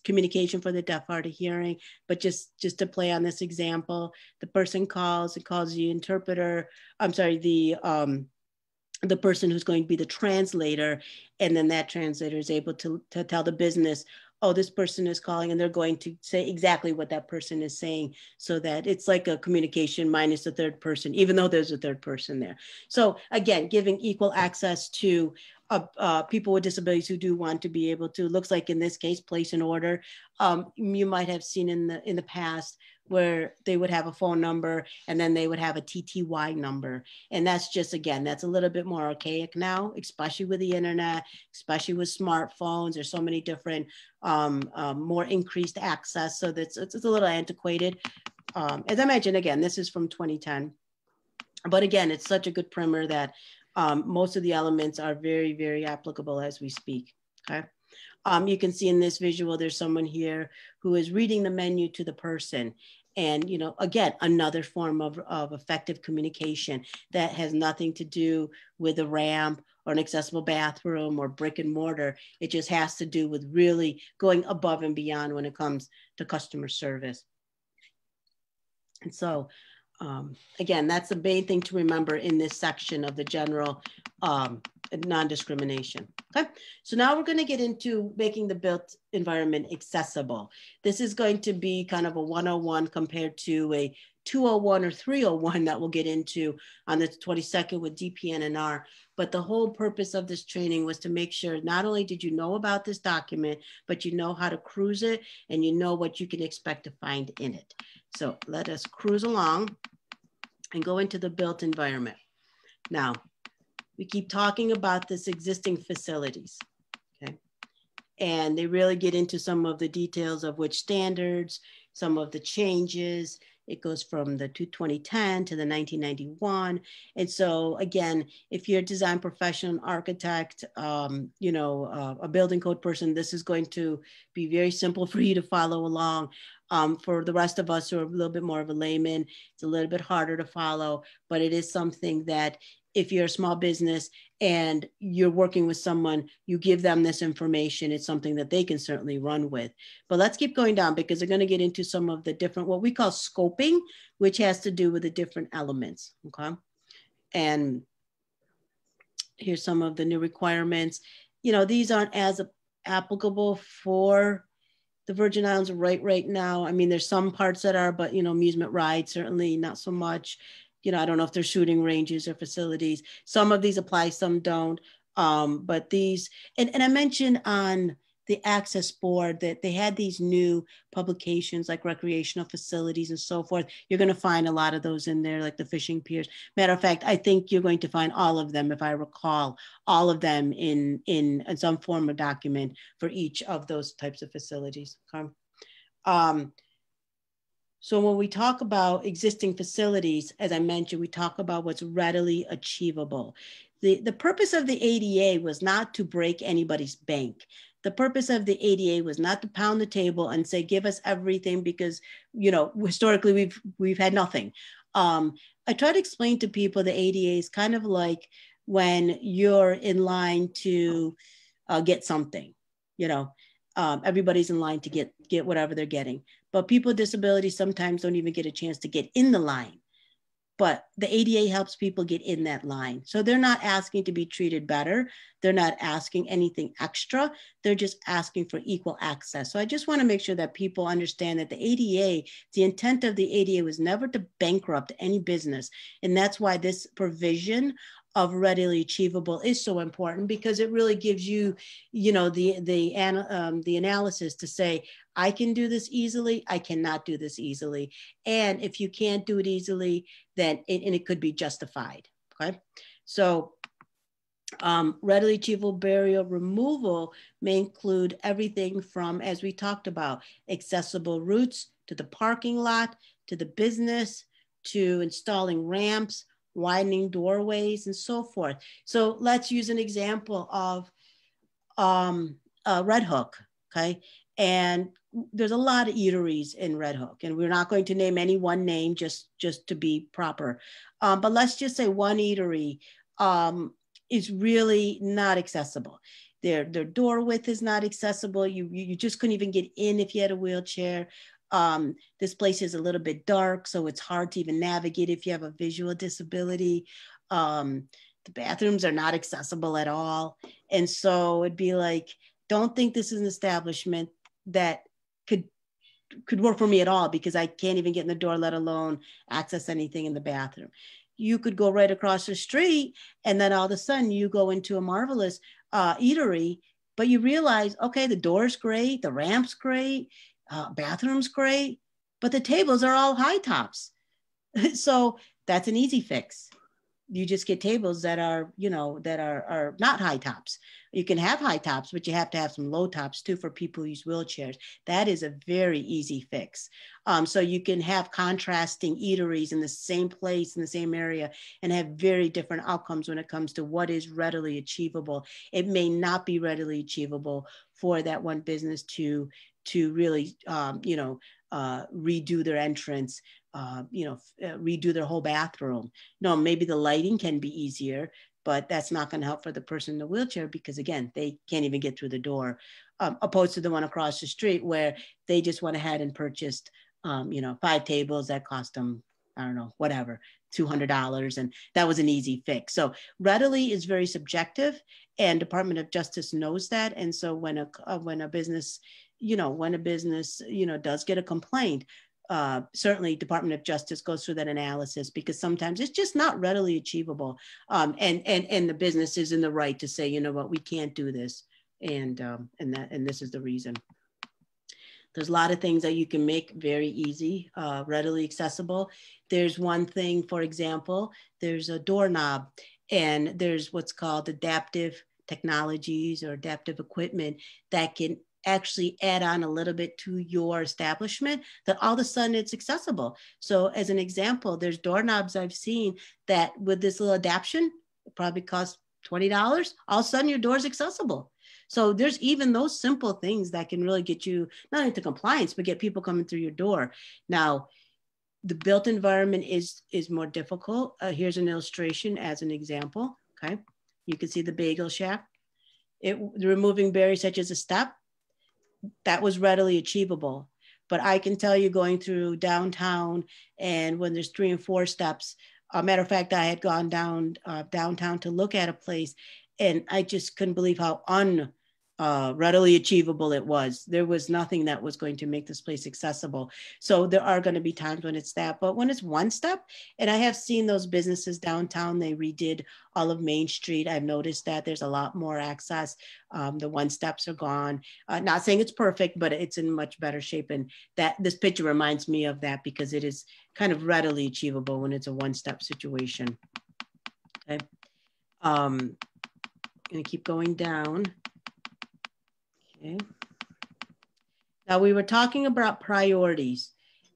communication for the deaf, hard of hearing. But just to play on this example, the person calls the interpreter. I'm sorry, the person who's going to be the translator, and then that translator is able to tell the business, oh, this person is calling, and they're going to say exactly what that person is saying, so that it's like a communication minus the third person, even though there's a third person there. So again, giving equal access to people with disabilities who do want to be able to, looks like in this case, place an order. You might have seen in the past where they would have a phone number and then they would have a TTY number. And that's just, again, that's a little bit more archaic now, especially with the internet, especially with smartphones. There's so many different, more increased access. So that's, it's a little antiquated. As I mentioned, again, this is from 2010. But again, it's such a good primer that most of the elements are very, very applicable as we speak, okay? You can see in this visual, there's someone here who is reading the menu to the person. And, again, another form of effective communication that has nothing to do with a ramp or an accessible bathroom or brick and mortar. It just has to do with really going above and beyond when it comes to customer service. And so, again, that's the main thing to remember in this section of the general non-discrimination. Okay, so now we're going to get into making the built environment accessible. This is going to be kind of a 101 compared to a 201 or 301 that we'll get into on the 22nd with DPN&R. But the whole purpose of this training was to make sure not only did you know about this document, but you know how to cruise it and you know what you can expect to find in it. So let us cruise along and go into the built environment. Now, we keep talking about this existing facilities, okay? And they really get into some of the details of which standards, some of the changes. It goes from the 2010 to the 1991. And so again, if you're a design professional, architect, a building code person, this is going to be very simple for you to follow along. For the rest of us who are a little bit more of a layman, it's a little bit harder to follow, but it is something that if you're a small business and you're working with someone, you give them this information, it's something that they can certainly run with. But let's keep going down because they're going to get into some of the different, what we call scoping, which has to do with the different elements, okay? And here's some of the new requirements. You know, these aren't as applicable for the Virgin Islands right now. I mean, there's some parts that are, but, you know, amusement rides, certainly not so much. You know, I don't know if they're shooting ranges or facilities. Some of these apply, some don't. But these, and I mentioned on the Access Board that they had these new publications like recreational facilities and so forth. You're going to find a lot of those in there, like the fishing piers. Matter of fact, I think you're going to find all of them, if I recall, all of them in some form of document for each of those types of facilities. Okay. So when we talk about existing facilities, as I mentioned, we talk about what's readily achievable. The purpose of the ADA was not to break anybody's bank. The purpose of the ADA was not to pound the table and say, give us everything because, you know, historically we've had nothing. I try to explain to people the ADA is kind of like when you're in line to get something, you know, everybody's in line to get whatever they're getting. But people with disabilities sometimes don't even get a chance to get in the line. But the ADA helps people get in that line. So they're not asking to be treated better. They're not asking anything extra. They're just asking for equal access. So I just want to make sure that people understand that the ADA, the intent of the ADA was never to bankrupt any business. And that's why this provision of readily achievable is so important, because it really gives you, you know, the analysis to say, I can do this easily, I cannot do this easily. And if you can't do it easily, then it could be justified, okay? So readily achievable barrier removal may include everything from, as we talked about, accessible routes to the parking lot, to the business, to installing ramps, widening doorways, and so forth. So let's use an example of Red Hook, okay? And there's a lot of eateries in Red Hook, and we're not going to name any one name just to be proper. But let's just say one eatery is really not accessible. Their door width is not accessible. You just couldn't even get in if you had a wheelchair. This place is a little bit dark, so it's hard to even navigate if you have a visual disability. The bathrooms are not accessible at all. And so it'd be like, don't think this is an establishment that could work for me at all, because I can't even get in the door, let alone access anything in the bathroom. You could go right across the street, and then all of a sudden you go into a marvelous eatery, but you realize, okay, the door's great, the ramp's great, bathroom's great, but the tables are all high tops. So that's an easy fix. You just get tables that are, you know, that are not high tops. You can have high tops, but you have to have some low tops too for people who use wheelchairs. That is a very easy fix. So you can have contrasting eateries in the same place, in the same area, and have very different outcomes when it comes to what is readily achievable. It may not be readily achievable for that one business to really, you know, redo their entrance, you know, redo their whole bathroom. No, maybe the lighting can be easier, but that's not going to help for the person in the wheelchair, because again, they can't even get through the door, opposed to the one across the street where they just went ahead and purchased, you know, 5 tables that cost them, I don't know, whatever, $200. And that was an easy fix. So readily is very subjective, and Department of Justice knows that. And so when a business, you know, does get a complaint, certainly Department of Justice goes through that analysis, because sometimes it's just not readily achievable. And the business is in the right to say, you know what, we can't do this. And this is the reason. There's a lot of things that you can make very easy, readily accessible. There's one thing, for example, there's a doorknob, and there's what's called adaptive technologies or adaptive equipment that can actually add on a little bit to your establishment, that all of a sudden it's accessible. So as an example, there's doorknobs I've seen that with this little adaptation, it probably costs $20. All of a sudden your door's accessible. So there's even those simple things that can really get you not into compliance, but get people coming through your door. Now, The built environment is more difficult. Here's an illustration as an example, okay? You can see the bagel shack. Removing barriers such as a step, that was readily achievable. But I can tell you going through downtown and when there's 3 and 4 steps, a matter of fact, I had gone downtown to look at a place and I just couldn't believe how readily achievable it was. There was nothing that was going to make this place accessible. So there are going to be times when it's that, but when it's 1 step, and I have seen those businesses downtown, they redid all of Main Street. I've noticed that there's a lot more access. The 1 steps are gone. Not saying it's perfect, but it's in much better shape. And that this picture reminds me of that because it is kind of readily achievable when it's a 1-step situation. Okay. I'm gonna keep going down. Okay. Now we were talking about priorities,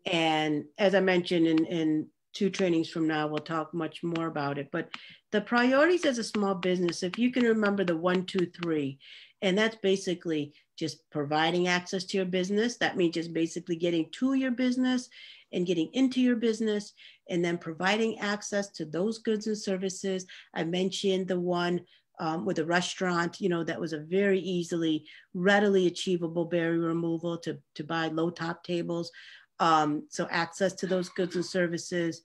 and as I mentioned in 2 trainings from now, we'll talk much more about it, but the priorities as a small business, if you can remember the 1, 2, 3, and that's basically just providing access to your business. That means just basically getting to your business and getting into your business, and then providing access to those goods and services. I mentioned the one with a restaurant, you know, that was a very readily achievable barrier removal to buy low top tables. So access to those goods and services,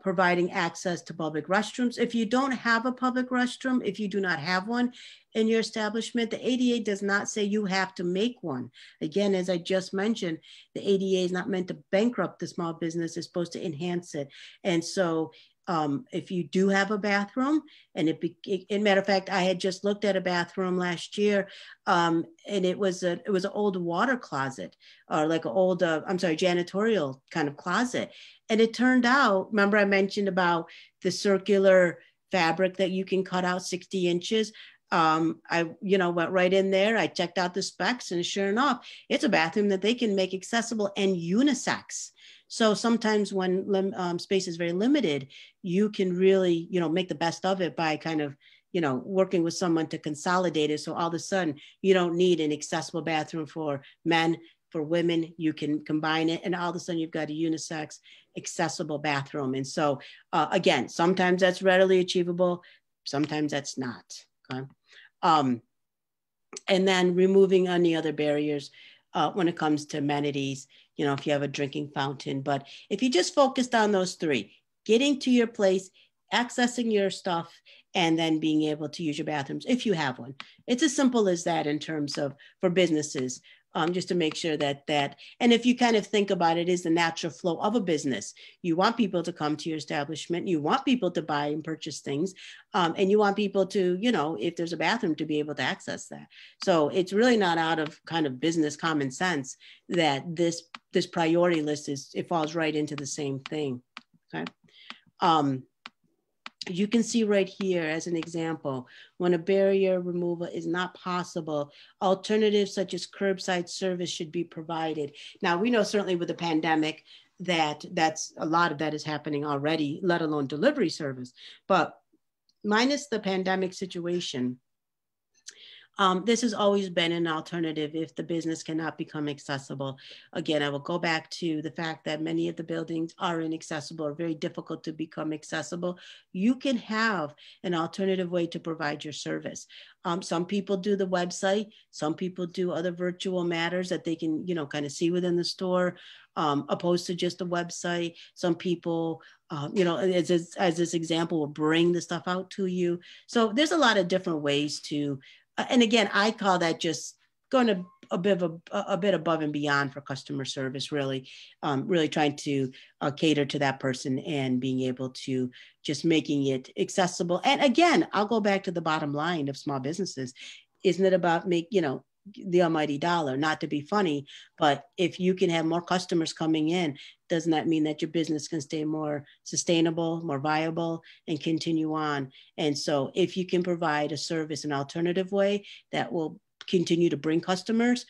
providing access to public restrooms. If you don't have a public restroom, if you do not have one in your establishment, the ADA does not say you have to make one. Again, as I just mentioned, the ADA is not meant to bankrupt the small business, it's supposed to enhance it. And so if you do have a bathroom, and in matter of fact, I had just looked at a bathroom last year, and it was an old water closet, or like an old, janitorial kind of closet. And it turned out, remember I mentioned about the circular fabric that you can cut out 60 inches. I went right in there, I checked out the specs, and sure enough, it's a bathroom that they can make accessible and unisex. So sometimes when space is very limited, you can really, make the best of it by kind of, working with someone to consolidate it. So all of a sudden, you don't need an accessible bathroom for men, for women, you can combine it. And all of a sudden you've got a unisex accessible bathroom. And so again, sometimes that's readily achievable, sometimes that's not. Okay. And then removing any other barriers when it comes to amenities, if you have a drinking fountain. But if you just focused on those 3, getting to your place, accessing your stuff, and then being able to use your bathrooms if you have one. It's as simple as that in terms of for businesses, just to make sure that, and if you kind of think about it, is the natural flow of a business. You want people to come to your establishment, you want people to buy and purchase things, and you want people to, if there's a bathroom, to be able to access that. So it's really not out of kind of business common sense that this priority list it falls right into the same thing, okay? You can see right here as an example, when a barrier removal is not possible, alternatives such as curbside service should be provided. Now, we know certainly with the pandemic that's a lot of that is happening already, let alone delivery service. But minus the pandemic situation, this has always been an alternative if the business cannot become accessible. Again, I will go back to the fact that many of the buildings are inaccessible or very difficult to become accessible. You can have an alternative way to provide your service. Some people do the website, some people do other virtual matters that they can, kind of see within the store, opposed to just a website. Some people, as this example, will bring the stuff out to you. So there's a lot of different ways to, and again, I call that just going a bit above and beyond for customer service, really trying to cater to that person and being able to just making it accessible. And again, I'll go back to the bottom line of small businesses. Isn't it about the almighty dollar? Not to be funny, but if you can have more customers coming in, doesn't that mean that your business can stay more sustainable, more viable, and continue on? And so if you can provide a service, an alternative way that will continue to bring customers,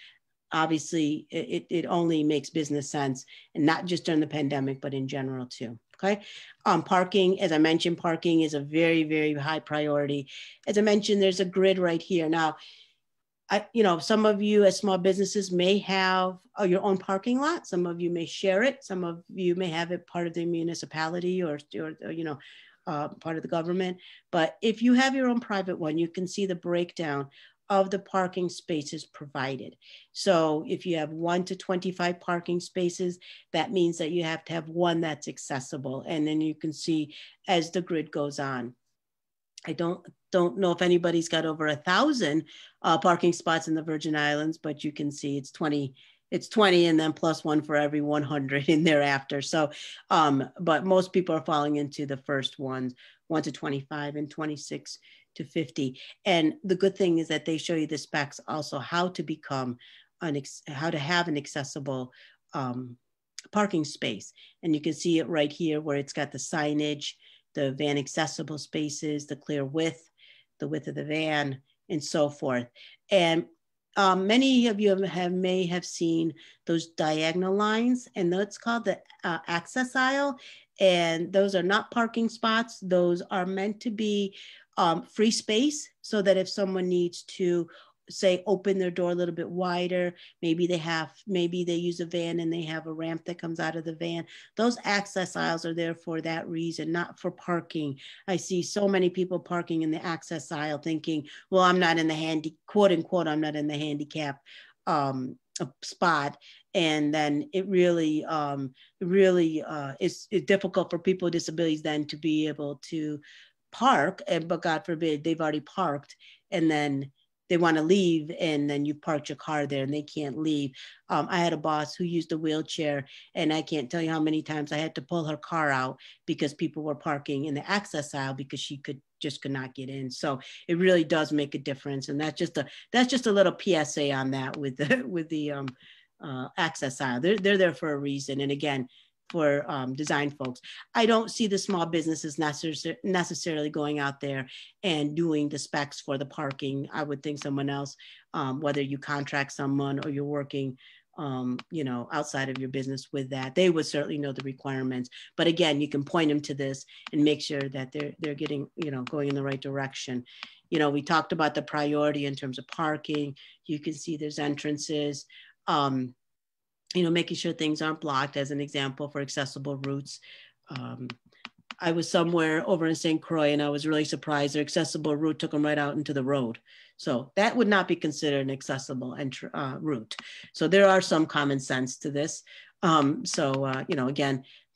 obviously it only makes business sense, and not just during the pandemic, but in general too. Okay. Parking, as I mentioned, parking is a very, very high priority. As I mentioned, there's a grid right here. Now, some of you as small businesses may have your own parking lot. Some of you may share it. Some of you may have it part of the municipality or part of the government. But if you have your own private one, you can see the breakdown of the parking spaces provided. So if you have 1 to 25 parking spaces, that means that you have to have one that's accessible. And then you can see as the grid goes on. I don't know if anybody's got over 1,000 parking spots in the Virgin Islands, but you can see it's 20 and then plus one for every 100 in thereafter. So, but most people are falling into the first ones, 1 to 25 and 26 to 50. And the good thing is that they show you the specs also how to become how to have an accessible parking space. And you can see it right here where it's got the signage, the van accessible spaces, the clear width, the width of the van, and so forth. And many of you may have seen those diagonal lines, and that's called the access aisle. And those are not parking spots. Those are meant to be free space so that if someone needs to say open their door a little bit wider, maybe they use a van and they have a ramp that comes out of the van. Those access aisles are there for that reason, not for parking. I see so many people parking in the access aisle thinking, well, I'm not in the quote unquote, I'm not in the handicap spot. And then it really is difficult for people with disabilities then to be able to park, but God forbid they've already parked and then they want to leave and then you parked your car there and they can't leave. I had a boss who used a wheelchair and I can't tell you how many times I had to pull her car out because people were parking in the access aisle because she could not get in. So it really does make a difference. And that's just a little PSA on that with the access aisle. They're there for a reason. And again, for design folks, I don't see the small businesses necessarily going out there and doing the specs for the parking. I would think someone else, whether you contract someone or you're working outside of your business with that, they would certainly know the requirements. But again, you can point them to this and make sure that they're getting, going in the right direction. We talked about the priority in terms of parking. You can see there's entrances. Making sure things aren't blocked as an example for accessible routes. I was somewhere over in St. Croix and I was really surprised their accessible route took them right out into the road. So that would not be considered an accessible route. So there are some common sense to this. Again, I'm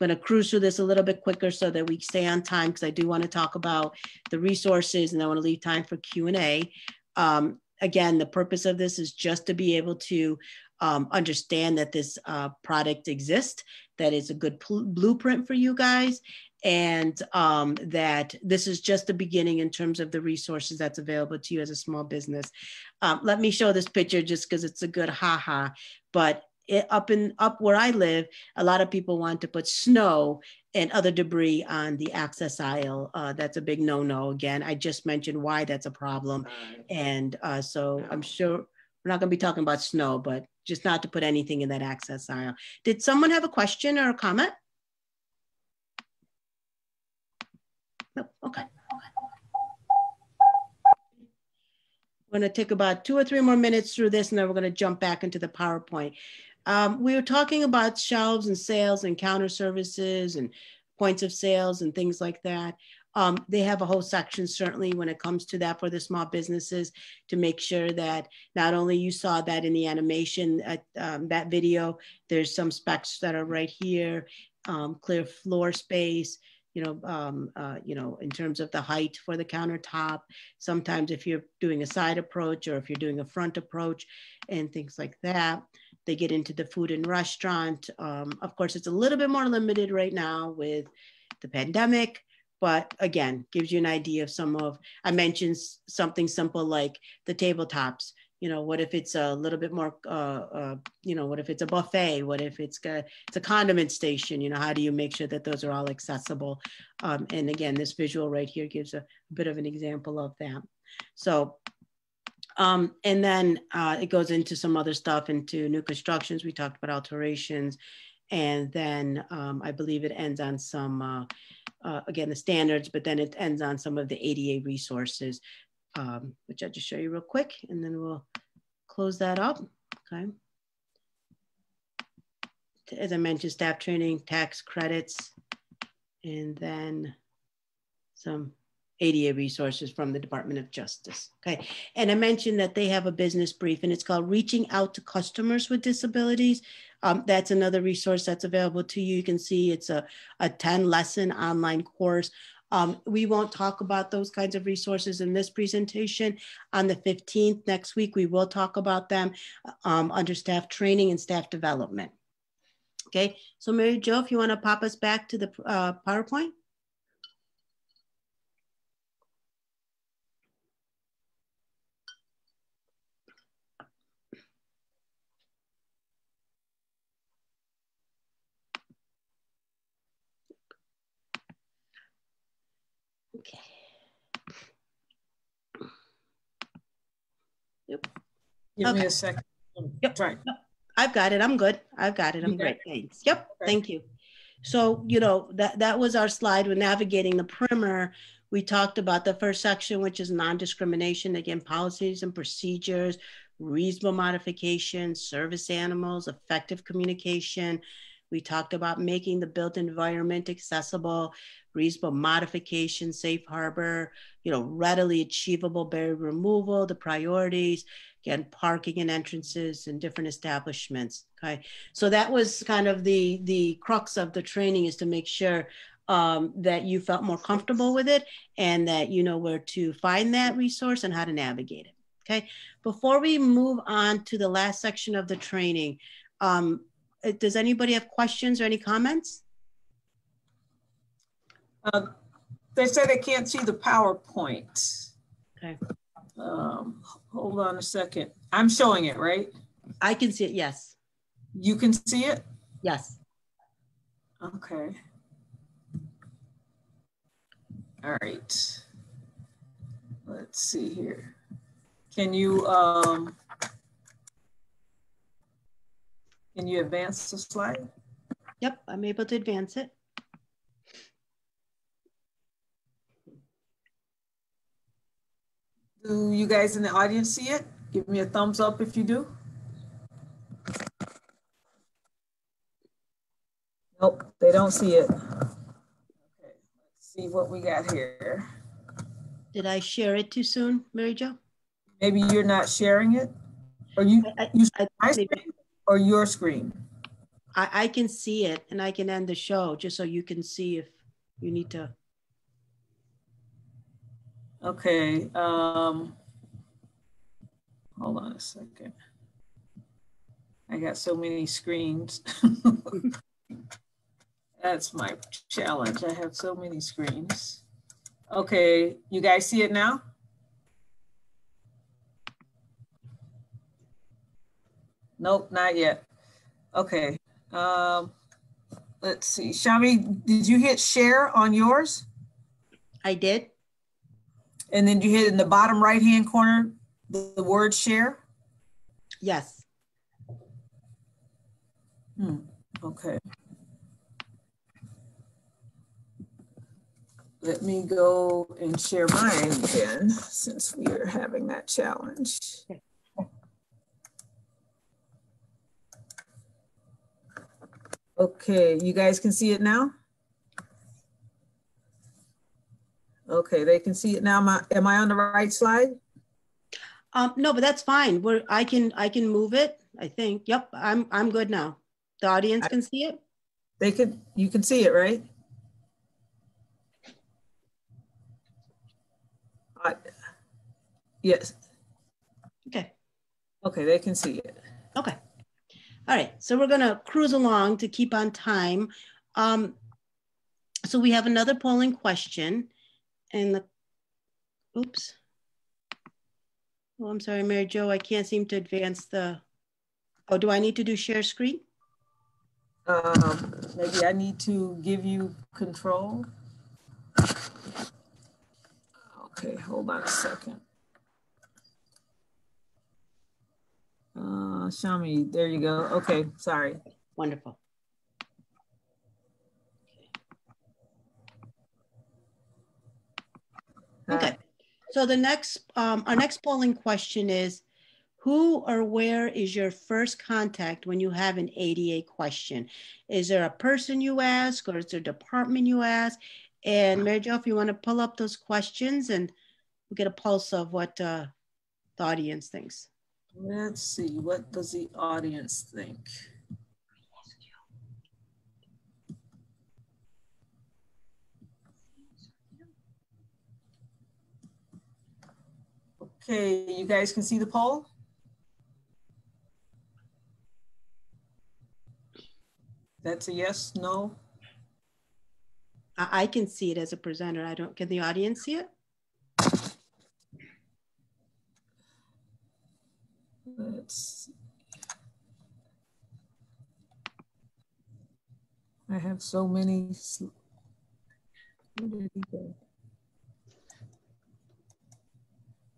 going to cruise through this a little bit quicker so that we stay on time because I do want to talk about the resources and I want to leave time for Q&A. Again, the purpose of this is just to be able to understand that this product exists, that it's a good blueprint for you guys, and that this is just the beginning in terms of the resources that's available to you as a small business. Let me show this picture just because it's a good haha, but up where I live, a lot of people want to put snow and other debris on the access aisle. That's a big no-no. Again, I just mentioned why that's a problem. And so I'm sure we're not going to be talking about snow, but just not to put anything in that access aisle. Did someone have a question or a comment? No, okay. We're going to take about 2 or 3 more minutes through this, and then we're going to jump back into the PowerPoint. We were talking about shelves and sales and counter services and points of sales and things like that. They have a whole section certainly when it comes to that for the small businesses to make sure that not only you saw that in the animation, that video, there's some specs that are right here, clear floor space, in terms of the height for the countertop. Sometimes if you're doing a side approach or if you're doing a front approach and things like that. They get into the food and restaurant. Of course, it's a little bit more limited right now with the pandemic, but again, gives you an idea of I mentioned something simple like the tabletops. What if it's a little bit more, what if it's a buffet? What if it's a condiment station? How do you make sure that those are all accessible? And again, this visual right here gives a bit of an example of that. So, and then it goes into some other stuff, into new constructions. We talked about alterations. And then I believe it ends on some, again, the standards, but then it ends on some of the ADA resources, which I'll just show you real quick. And then we'll close that up. Okay. As I mentioned, staff training, tax credits, and then some ADA resources from the Department of Justice. Okay. And I mentioned that they have a business brief, and it's called Reaching Out to Customers with Disabilities. That's another resource that's available to you. You can see it's a 10-lesson online course. We won't talk about those kinds of resources in this presentation. On the 15th, next week, we will talk about them under staff training and staff development. Okay, so Mary Jo, if you want to pop us back to the PowerPoint. Okay. Yep. Give me a second. Yep. Try. I've got it. I'm good. I've got it. I'm great. Thanks. Yep. Okay. Thank you. So, you know, that was our slide with navigating the primer. We talked about the first section, which is non-discrimination, again, policies and procedures, reasonable modification, service animals, effective communication. We talked about making the built environment accessible, reasonable modification, safe harbor, you know, readily achievable barrier removal, the priorities, again, parking and entrances in different establishments. Okay, so that was kind of the crux of the training, is to make sure that you felt more comfortable with it and that you know where to find that resource and how to navigate it. Okay, before we move on to the last section of the training, does anybody have questions or any comments? They said they can't see the PowerPoint. Okay. Hold on a second. I'm showing it, right? I can see it, yes. You can see it? Yes. Okay. All right. Let's see here. Can you advance the slide? Yep, I'm able to advance it. Do you guys in the audience see it? Give me a thumbs up if you do. Nope, they don't see it. Okay, let's see what we got here. Did I share it too soon, Mary Jo? Maybe you're not sharing it, or you my screen or your screen? I can see it, and I can end the show just so you can see if you need to. Okay, hold on a second. I got so many screens. That's my challenge. I have so many screens. Okay, you guys see it now? Nope, not yet. Okay, let's see. Shami, did you hit share on yours? I did. And then you hit in the bottom right-hand corner, the word share? Yes. Okay. Let me go and share mine again, since we are having that challenge. Okay, you guys can see it now? Okay, they can see it now. Am I on the right slide? No, but that's fine. I can move it, I think. Yep, I'm good now. The audience can see it? You can see it, right? Yes. Okay. Okay, they can see it. Okay. All right, so we're gonna cruise along to keep on time. So we have another polling question, and oops. Oh, I'm sorry, Mary Jo, I can't seem to advance the, oh, do I need to do share screen? Maybe I need to give you control. Okay, hold on a second. Shami, there you go. Okay, sorry. Wonderful. Okay, so the next, our next polling question is, Who or where is your first contact when you have an ADA question? Is there a person you ask, or is there a department you ask? And Mary Jo, if you want to pull up those questions and we'll get a pulse of what the audience thinks. Let's see, what does the audience think? Okay, you guys can see the poll? That's a yes, no? I can see it as a presenter. I don't, can the audience see it? Let's see. I have so many. Where did he go?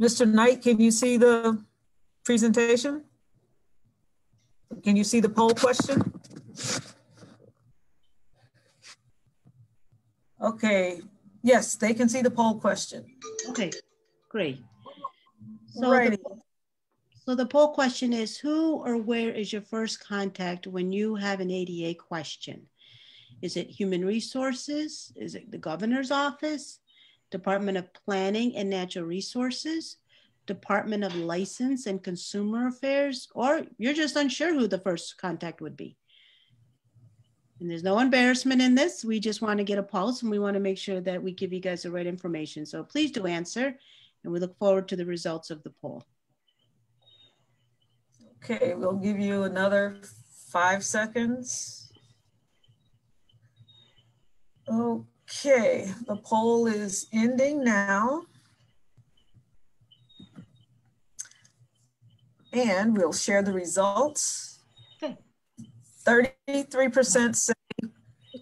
Mr. Knight, can you see the presentation? Can you see the poll question? Okay, yes, they can see the poll question. Okay, great. So the poll question is, who or where is your first contact when you have an ADA question? Is it Human Resources? Is it the Governor's Office? Department of Planning and Natural Resources? Department of License and Consumer Affairs? Or you're just unsure who the first contact would be? And there's no embarrassment in this. We just want to get a pulse, and we want to make sure that we give you guys the right information. So please do answer, and we look forward to the results of the poll. Okay, we'll give you another 5 seconds. Okay, the poll is ending now. And we'll share the results. Okay. 33% say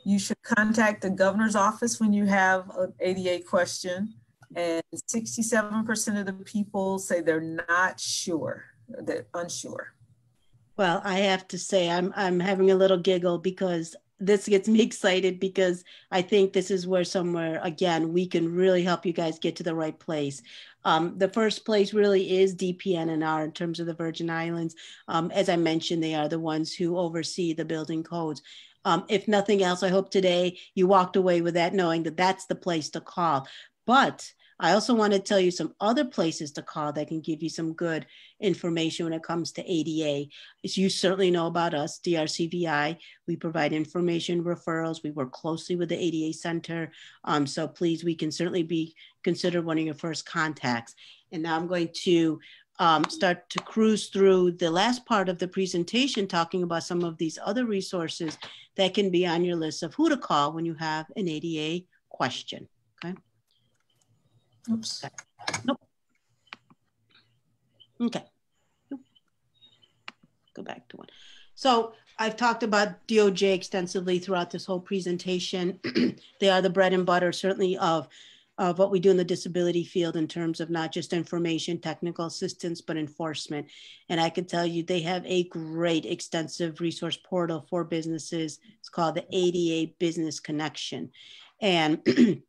you should contact the governor's office when you have an ADA question. And 67% of the people say they're not sure, they're unsure. Well, I have to say I'm having a little giggle because this gets me excited, because I think this is where somewhere, again, we can really help you guys get to the right place. The first place really is DPNR in terms of the Virgin Islands. As I mentioned, they are the ones who oversee the building codes. If nothing else, I hope today you walked away with that, knowing that that's the place to call. But I also want to tell you some other places to call that can give you some good information when it comes to ADA. As you certainly know about us, DRCVI, we provide information referrals. We work closely with the ADA Center. So please, we can certainly be considered one of your first contacts. And now I'm going to start to cruise through the last part of the presentation, talking about some of these other resources that can be on your list of who to call when you have an ADA question, okay? Oops. Nope. Okay. Nope. Go back to one. So I've talked about DOJ extensively throughout this whole presentation. They are the bread and butter, certainly, of what we do in the disability field in terms of not just information, technical assistance, but enforcement. And I can tell you they have a great extensive resource portal for businesses. It's called the ADA Business Connection. And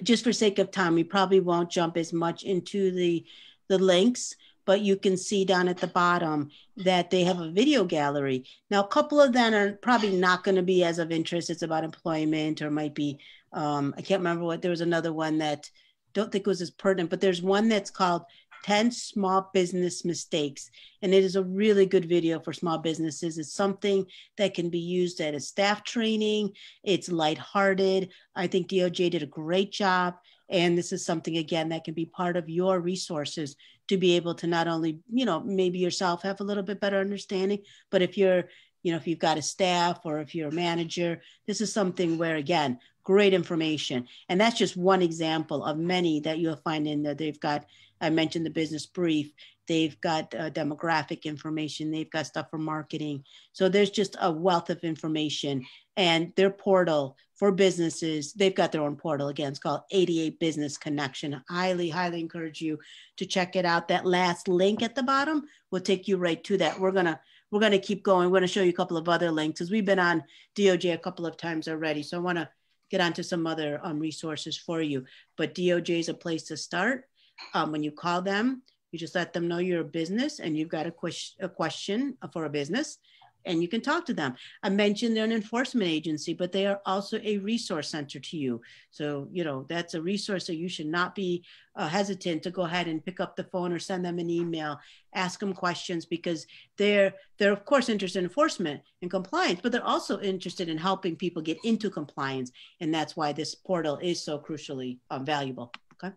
just for sake of time, we probably won't jump as much into the links, but you can see down at the bottom that they have a video gallery. Now, a couple of them are probably not going to be as of interest. It's about employment, or might be, I can't remember what, there was another one that don't think was as pertinent, but there's one that's called 10 Small Business Mistakes. And it is a really good video for small businesses. It's something that can be used at a staff training. It's lighthearted. I think DOJ did a great job. And this is something, again, that can be part of your resources to be able to not only, maybe yourself have a little bit better understanding, but if you're, if you've got a staff or if you're a manager, this is something where, again, great information. And that's just one example of many that you'll find in there. They've got, I mentioned the business brief, they've got demographic information, they've got stuff for marketing. So there's just a wealth of information. And their portal for businesses, they've got their own portal. Again, it's called ADA Business Connection. Highly, highly encourage you to check it out. That last link at the bottom will take you right to that. We're gonna keep going. We're gonna show you a couple of other links, because we've been on DOJ a couple of times already. So I wanna get onto some other resources for you. But DOJ is a place to start. When you call them, You just let them know you're a business and you've got a question for a business, and you can talk to them. I mentioned they're an enforcement agency, but they are also a resource center to you. So, you know, that's a resource that you should not be hesitant to go ahead and pick up the phone or send them an email, ask them questions, because they're of course interested in enforcement and compliance, but they're also interested in helping people get into compliance. And that's why this portal is so crucially valuable, okay?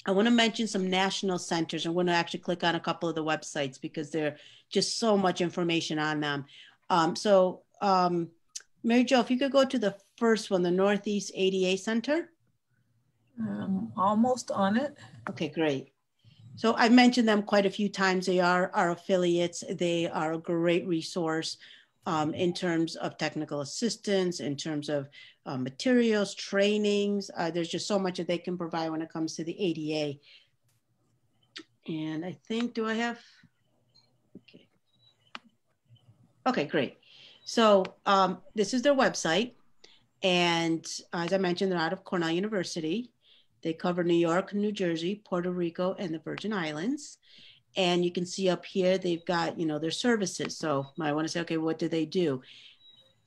I want to mention some national centers. I want to actually click on a couple of the websites because there's just so much information on them. Mary Jo, if you could go to the first one, the Northeast ADA Center. Almost on it. Okay, great. So I mentioned them quite a few times. They are our affiliates. They are a great resource in terms of technical assistance, in terms of materials, trainings. There's just so much that they can provide when it comes to the ADA. And I think, do I have? Okay. Okay, great. So this is their website. And as I mentioned, they're out of Cornell University. They cover New York, New Jersey, Puerto Rico, and the Virgin Islands. And you can see up here, they've got, you know, their services. So I want to say, okay, what do they do?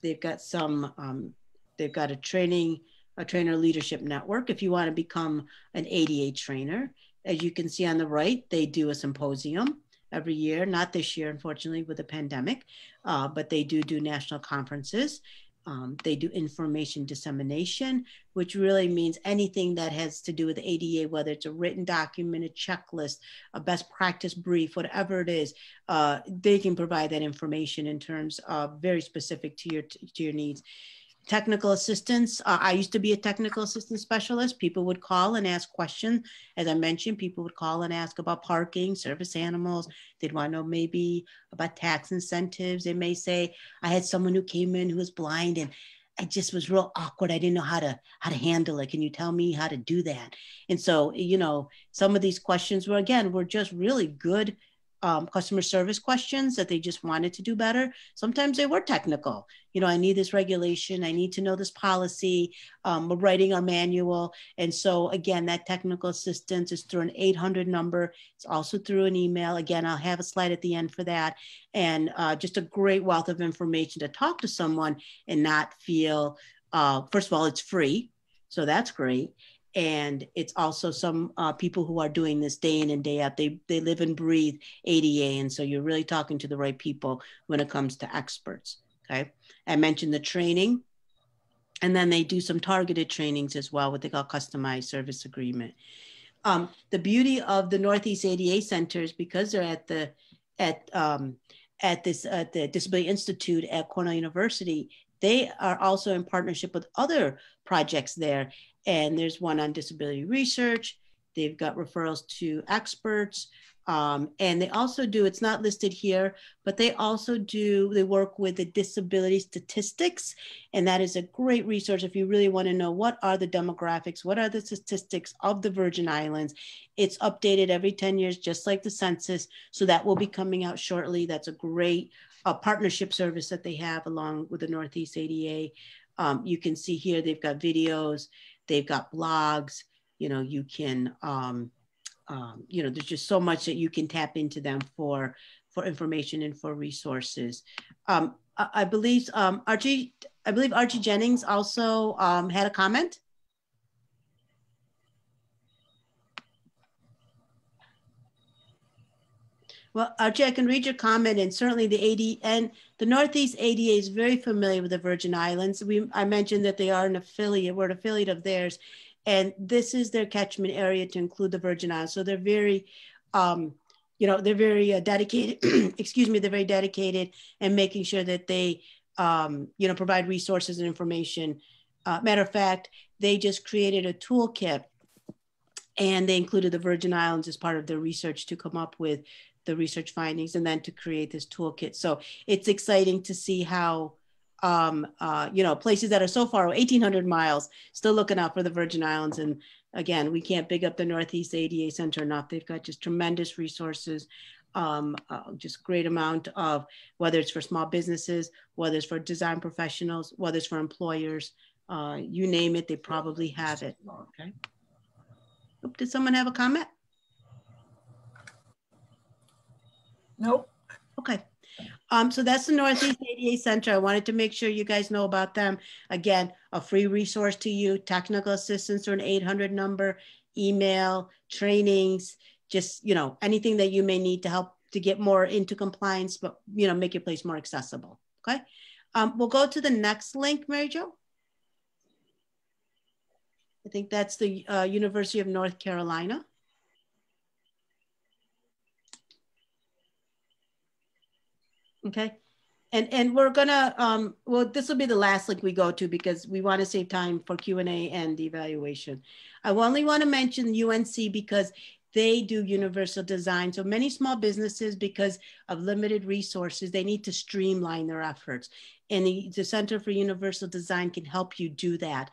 They've got some, they've got a trainer leadership network. If you want to become an ADA trainer, as you can see on the right, they do a symposium every year, not this year, unfortunately, with the pandemic, but they do national conferences. They do information dissemination, which really means anything that has to do with ADA, whether it's a written document, a checklist, a best practice brief, whatever it is, they can provide that information in terms of very specific to your needs. Technical assistance. I used to be a technical assistance specialist. People would call and ask questions. As I mentioned, people would call and ask about parking, service animals. They'd want to know maybe about tax incentives. They may say, I had someone who came in who was blind and I just was real awkward. I didn't know how to handle it. Can you tell me how to do that? And so, you know, some of these questions were just really good customer service questions that they just wanted to do better. Sometimes they were technical. You know, I need this regulation. I need to know this policy. We're writing our manual. And so again, that technical assistance is through an 800 number. It's also through an email. Again, I'll have a slide at the end for that. And just a great wealth of information to talk to someone and not feel, first of all, it's free. So that's great. And it's also some people who are doing this day in and day out. They live and breathe ADA. And so you're really talking to the right people when it comes to experts, okay? I mentioned the training. And then they do some targeted trainings as well, what they call customized service agreement. The beauty of the Northeast ADA centers, because they're at the Disability Institute at Cornell University, they are also in partnership with other projects there. And there's one on disability research. They've got referrals to experts. And they also do, it's not listed here, but they work with the disability statistics. And that is a great resource if you really want to know what are the demographics, what are the statistics of the Virgin Islands. It's updated every 10 years, just like the census. So that will be coming out shortly. That's a great partnership service that they have along with the Northeast ADA. You can see here, they've got videos, they've got blogs, you know, you can, you know, there's just so much that you can tap into them for information and for resources. I believe Archie Jennings also had a comment. Well, Archie, I can read your comment, and certainly the Northeast ADA is very familiar with the Virgin Islands. I mentioned that they are an affiliate, we're an affiliate of theirs, and this is their catchment area to include the Virgin Islands. So they're very, you know, they're very dedicated, excuse me, they're very dedicated in making sure that they, you know, provide resources and information. Matter of fact, they just created a toolkit, and they included the Virgin Islands as part of their research to come up with the research findings and then to create this toolkit. So it's exciting to see how, you know, places that are so far, 1,800 miles, still looking out for the Virgin Islands. And again, we can't big up the Northeast ADA Center enough. They've got just tremendous resources, just great amount of, whether it's for small businesses, whether it's for design professionals, whether it's for employers, you name it, they probably have it, okay? Did someone have a comment? Nope. Okay. So that's the Northeast ADA Center. I wanted to make sure you guys know about them. Again, a free resource to you, technical assistance or an 800 number, email, trainings, just, you know, anything that you may need to help to get more into compliance, but, you know, make your place more accessible. Okay. We'll go to the next link, Mary Jo. I think that's the University of North Carolina. Okay. And we're gonna, well, this will be the last link we go to because we want to save time for Q&A and the evaluation. I only want to mention UNC because they do universal design. So many small businesses, because of limited resources, they need to streamline their efforts. And the Center for Universal Design can help you do that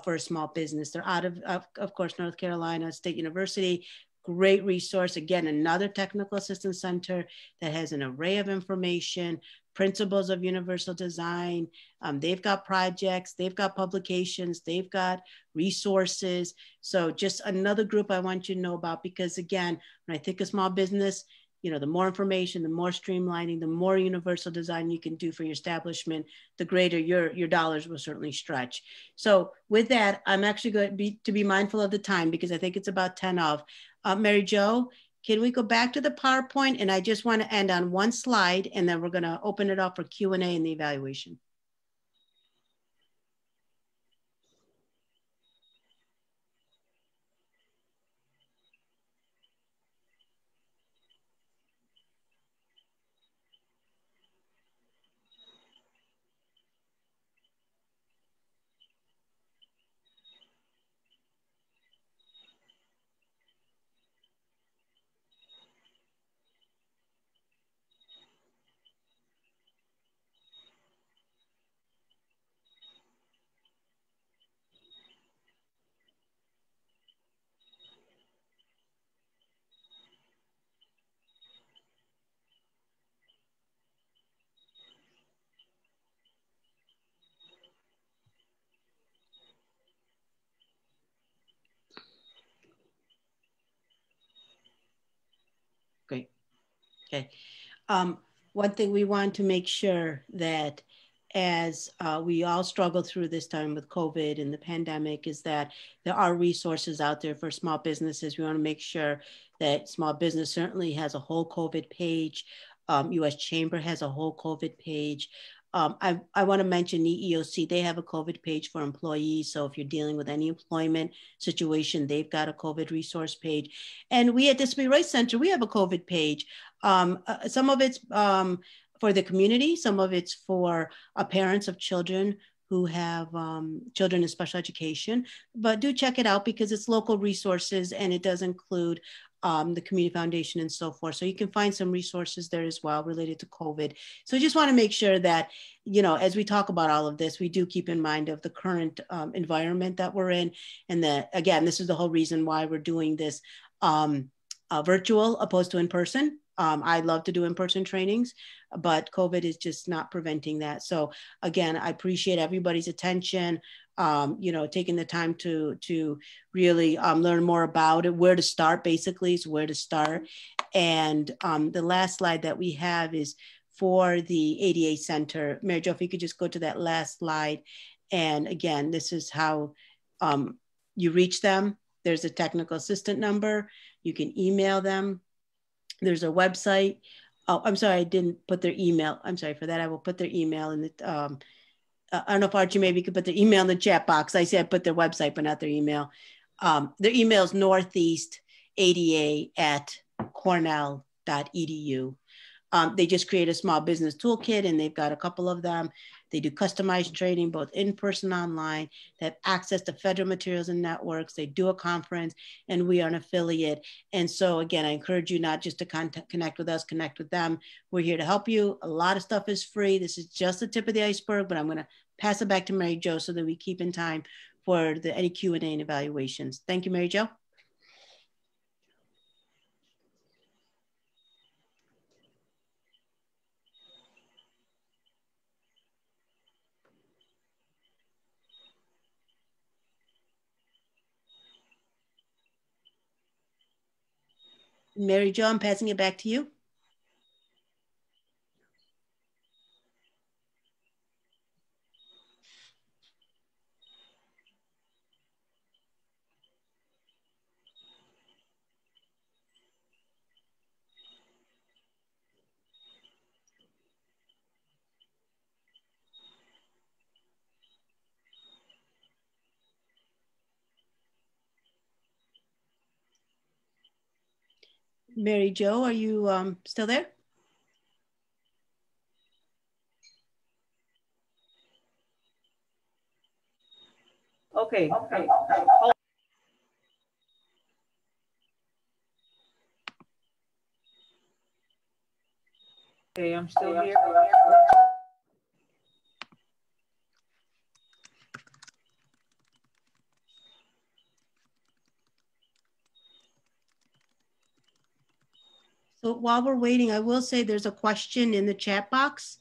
for a small business. They're out of course, North Carolina State University. Great resource. Again, another technical assistance center that has an array of information, principles of universal design. They've got projects, they've got publications, they've got resources. So just another group I want you to know about, because again, when I think of small business, you know, the more information, the more streamlining, the more universal design you can do for your establishment, the greater your dollars will certainly stretch. So with that, I'm actually going to be mindful of the time because I think it's about 10 of. Mary Jo, can we go back to the PowerPoint? And I just want to end on one slide and then we're going to open it up for Q&A and the evaluation. Great. Okay. One thing we want to make sure that as we all struggle through this time with COVID and the pandemic is that there are resources out there for small businesses. We want to make sure that small business certainly has a whole COVID page. US Chamber has a whole COVID page. I want to mention the EEOC, they have a COVID page for employees. So if you're dealing with any employment situation, they've got a COVID resource page. And we at Disability Rights Center, we have a COVID page. Some of it's for the community, some of it's for parents of children who have children in special education, but do check it out because it's local resources and it does include the Community Foundation and so forth. So you can find some resources there as well related to COVID. So I just want to make sure that, you know, as we talk about all of this, we do keep in mind of the current environment that we're in. And that, again, this is the whole reason why we're doing this virtual opposed to in person. I love to do in-person trainings, but COVID is just not preventing that. So again, I appreciate everybody's attention, you know, taking the time to really learn more about it, where to start basically is where to start. And the last slide that we have is for the ADA Center. Mary Jo, if you could just go to that last slide. And again, this is how you reach them. There's a technical assistant number. You can email them. There's a website. Oh, I'm sorry, I didn't put their email. I'm sorry for that. I will put their email in the, I don't know if Archie maybe could put their email in the chat box. I said put their website, but not their email. Their email is northeastada@cornell.edu. They just create a small business toolkit and they've got a couple of them. They do customized training, both in person and online. They have access to federal materials and networks. They do a conference and we are an affiliate. And so again, I encourage you not just to connect with us, connect with them. We're here to help you. A lot of stuff is free. This is just the tip of the iceberg, but I'm gonna pass it back to Mary Jo so that we keep in time for any Q&A and evaluations. Thank you, Mary Jo. Mary Jo, I'm passing it back to you. Mary Jo, are you still there? Okay. Okay, I'm still here. So while we're waiting, I will say there's a question in the chat box.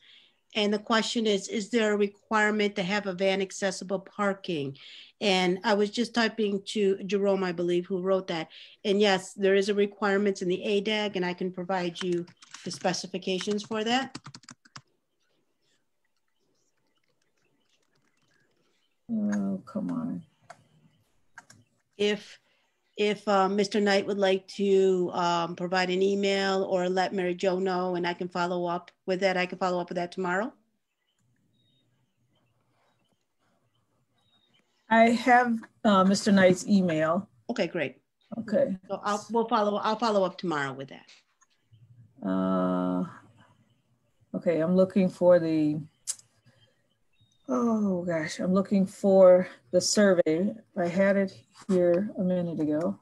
And the question is there a requirement to have a van accessible parking? And I was just typing to Jerome, I believe, who wrote that. And yes, there is a requirement in the ADAG, and I can provide you the specifications for that. Oh, come on. If Mr. Knight would like to provide an email or let Mary Jo know, and I can follow up with that. I can follow up with that tomorrow. I have Mr. Knight's email. Okay, great. Okay. So I'll follow up tomorrow with that. Okay, I'm looking for the, oh gosh, I'm looking for the survey. I had it here a minute ago.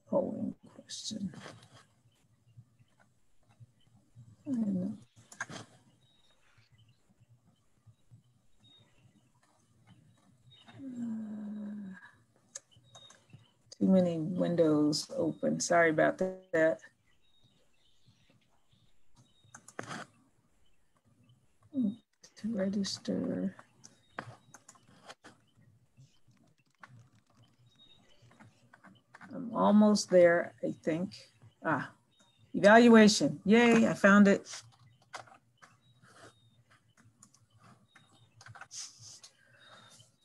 Polling question. Too many windows open. Sorry about that. To register. I'm almost there, I think. Evaluation. Yay, I found it.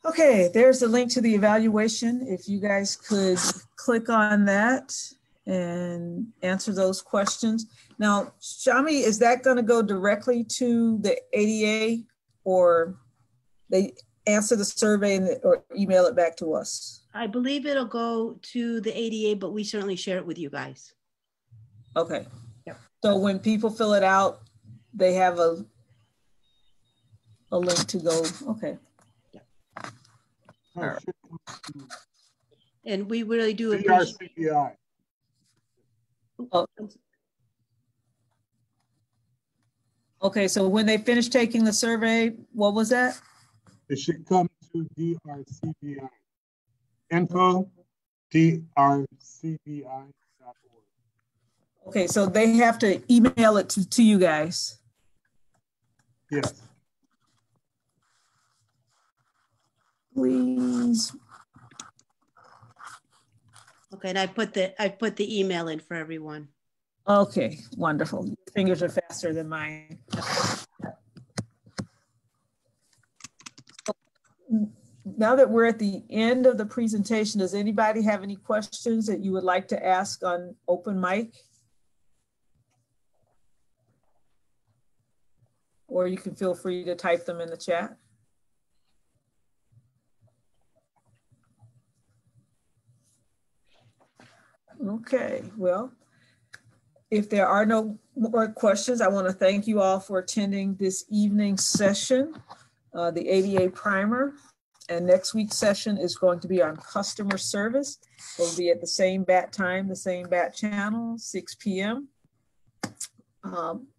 Okay, there's the link to the evaluation. If you guys could click on that and answer those questions. Now, Shami, is that going to go directly to the ADA, or they answer the survey or email it back to us? I believe it'll go to the ADA, but we certainly share it with you guys. Okay. Yep. So when people fill it out, they have a link to go. Okay. Yep. All right. And we really do appreciate. Oh. Okay, so when they finish taking the survey, what was that? It should come to DRCBI. Info, drcbi.org. Okay, so they have to email it to you guys. Yes. Please. Okay, and I put the email in for everyone. Okay, wonderful. Your fingers are faster than mine. Now that we're at the end of the presentation, does anybody have any questions that you would like to ask on open mic? Or you can feel free to type them in the chat. Okay, well, if there are no more questions, I want to thank you all for attending this evening's session, the ADA primer. And next week's session is going to be on customer service. It'll be at the same bat time, the same bat channel, 6 p.m.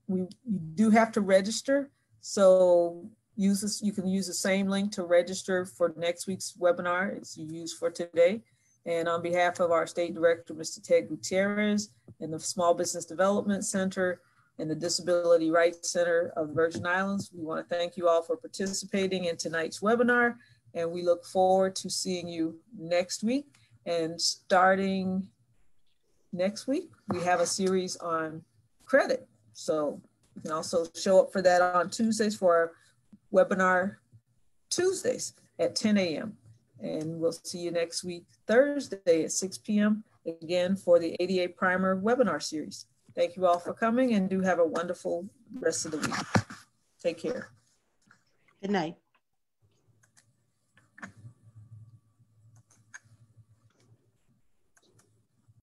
You do have to register, so you can use the same link to register for next week's webinar as you used for today. And on behalf of our State Director, Mr. Ted Gutierrez, and the Small Business Development Center and the Disability Rights Center of the Virgin Islands, we want to thank you all for participating in tonight's webinar. And we look forward to seeing you next week. And starting next week, we have a series on credit. So you can also show up for that on Tuesdays for our webinar Tuesdays at 10 a.m. And we'll see you next week, Thursday at 6 p.m. again for the ADA Primer webinar series. Thank you all for coming, and do have a wonderful rest of the week. Take care. Good night.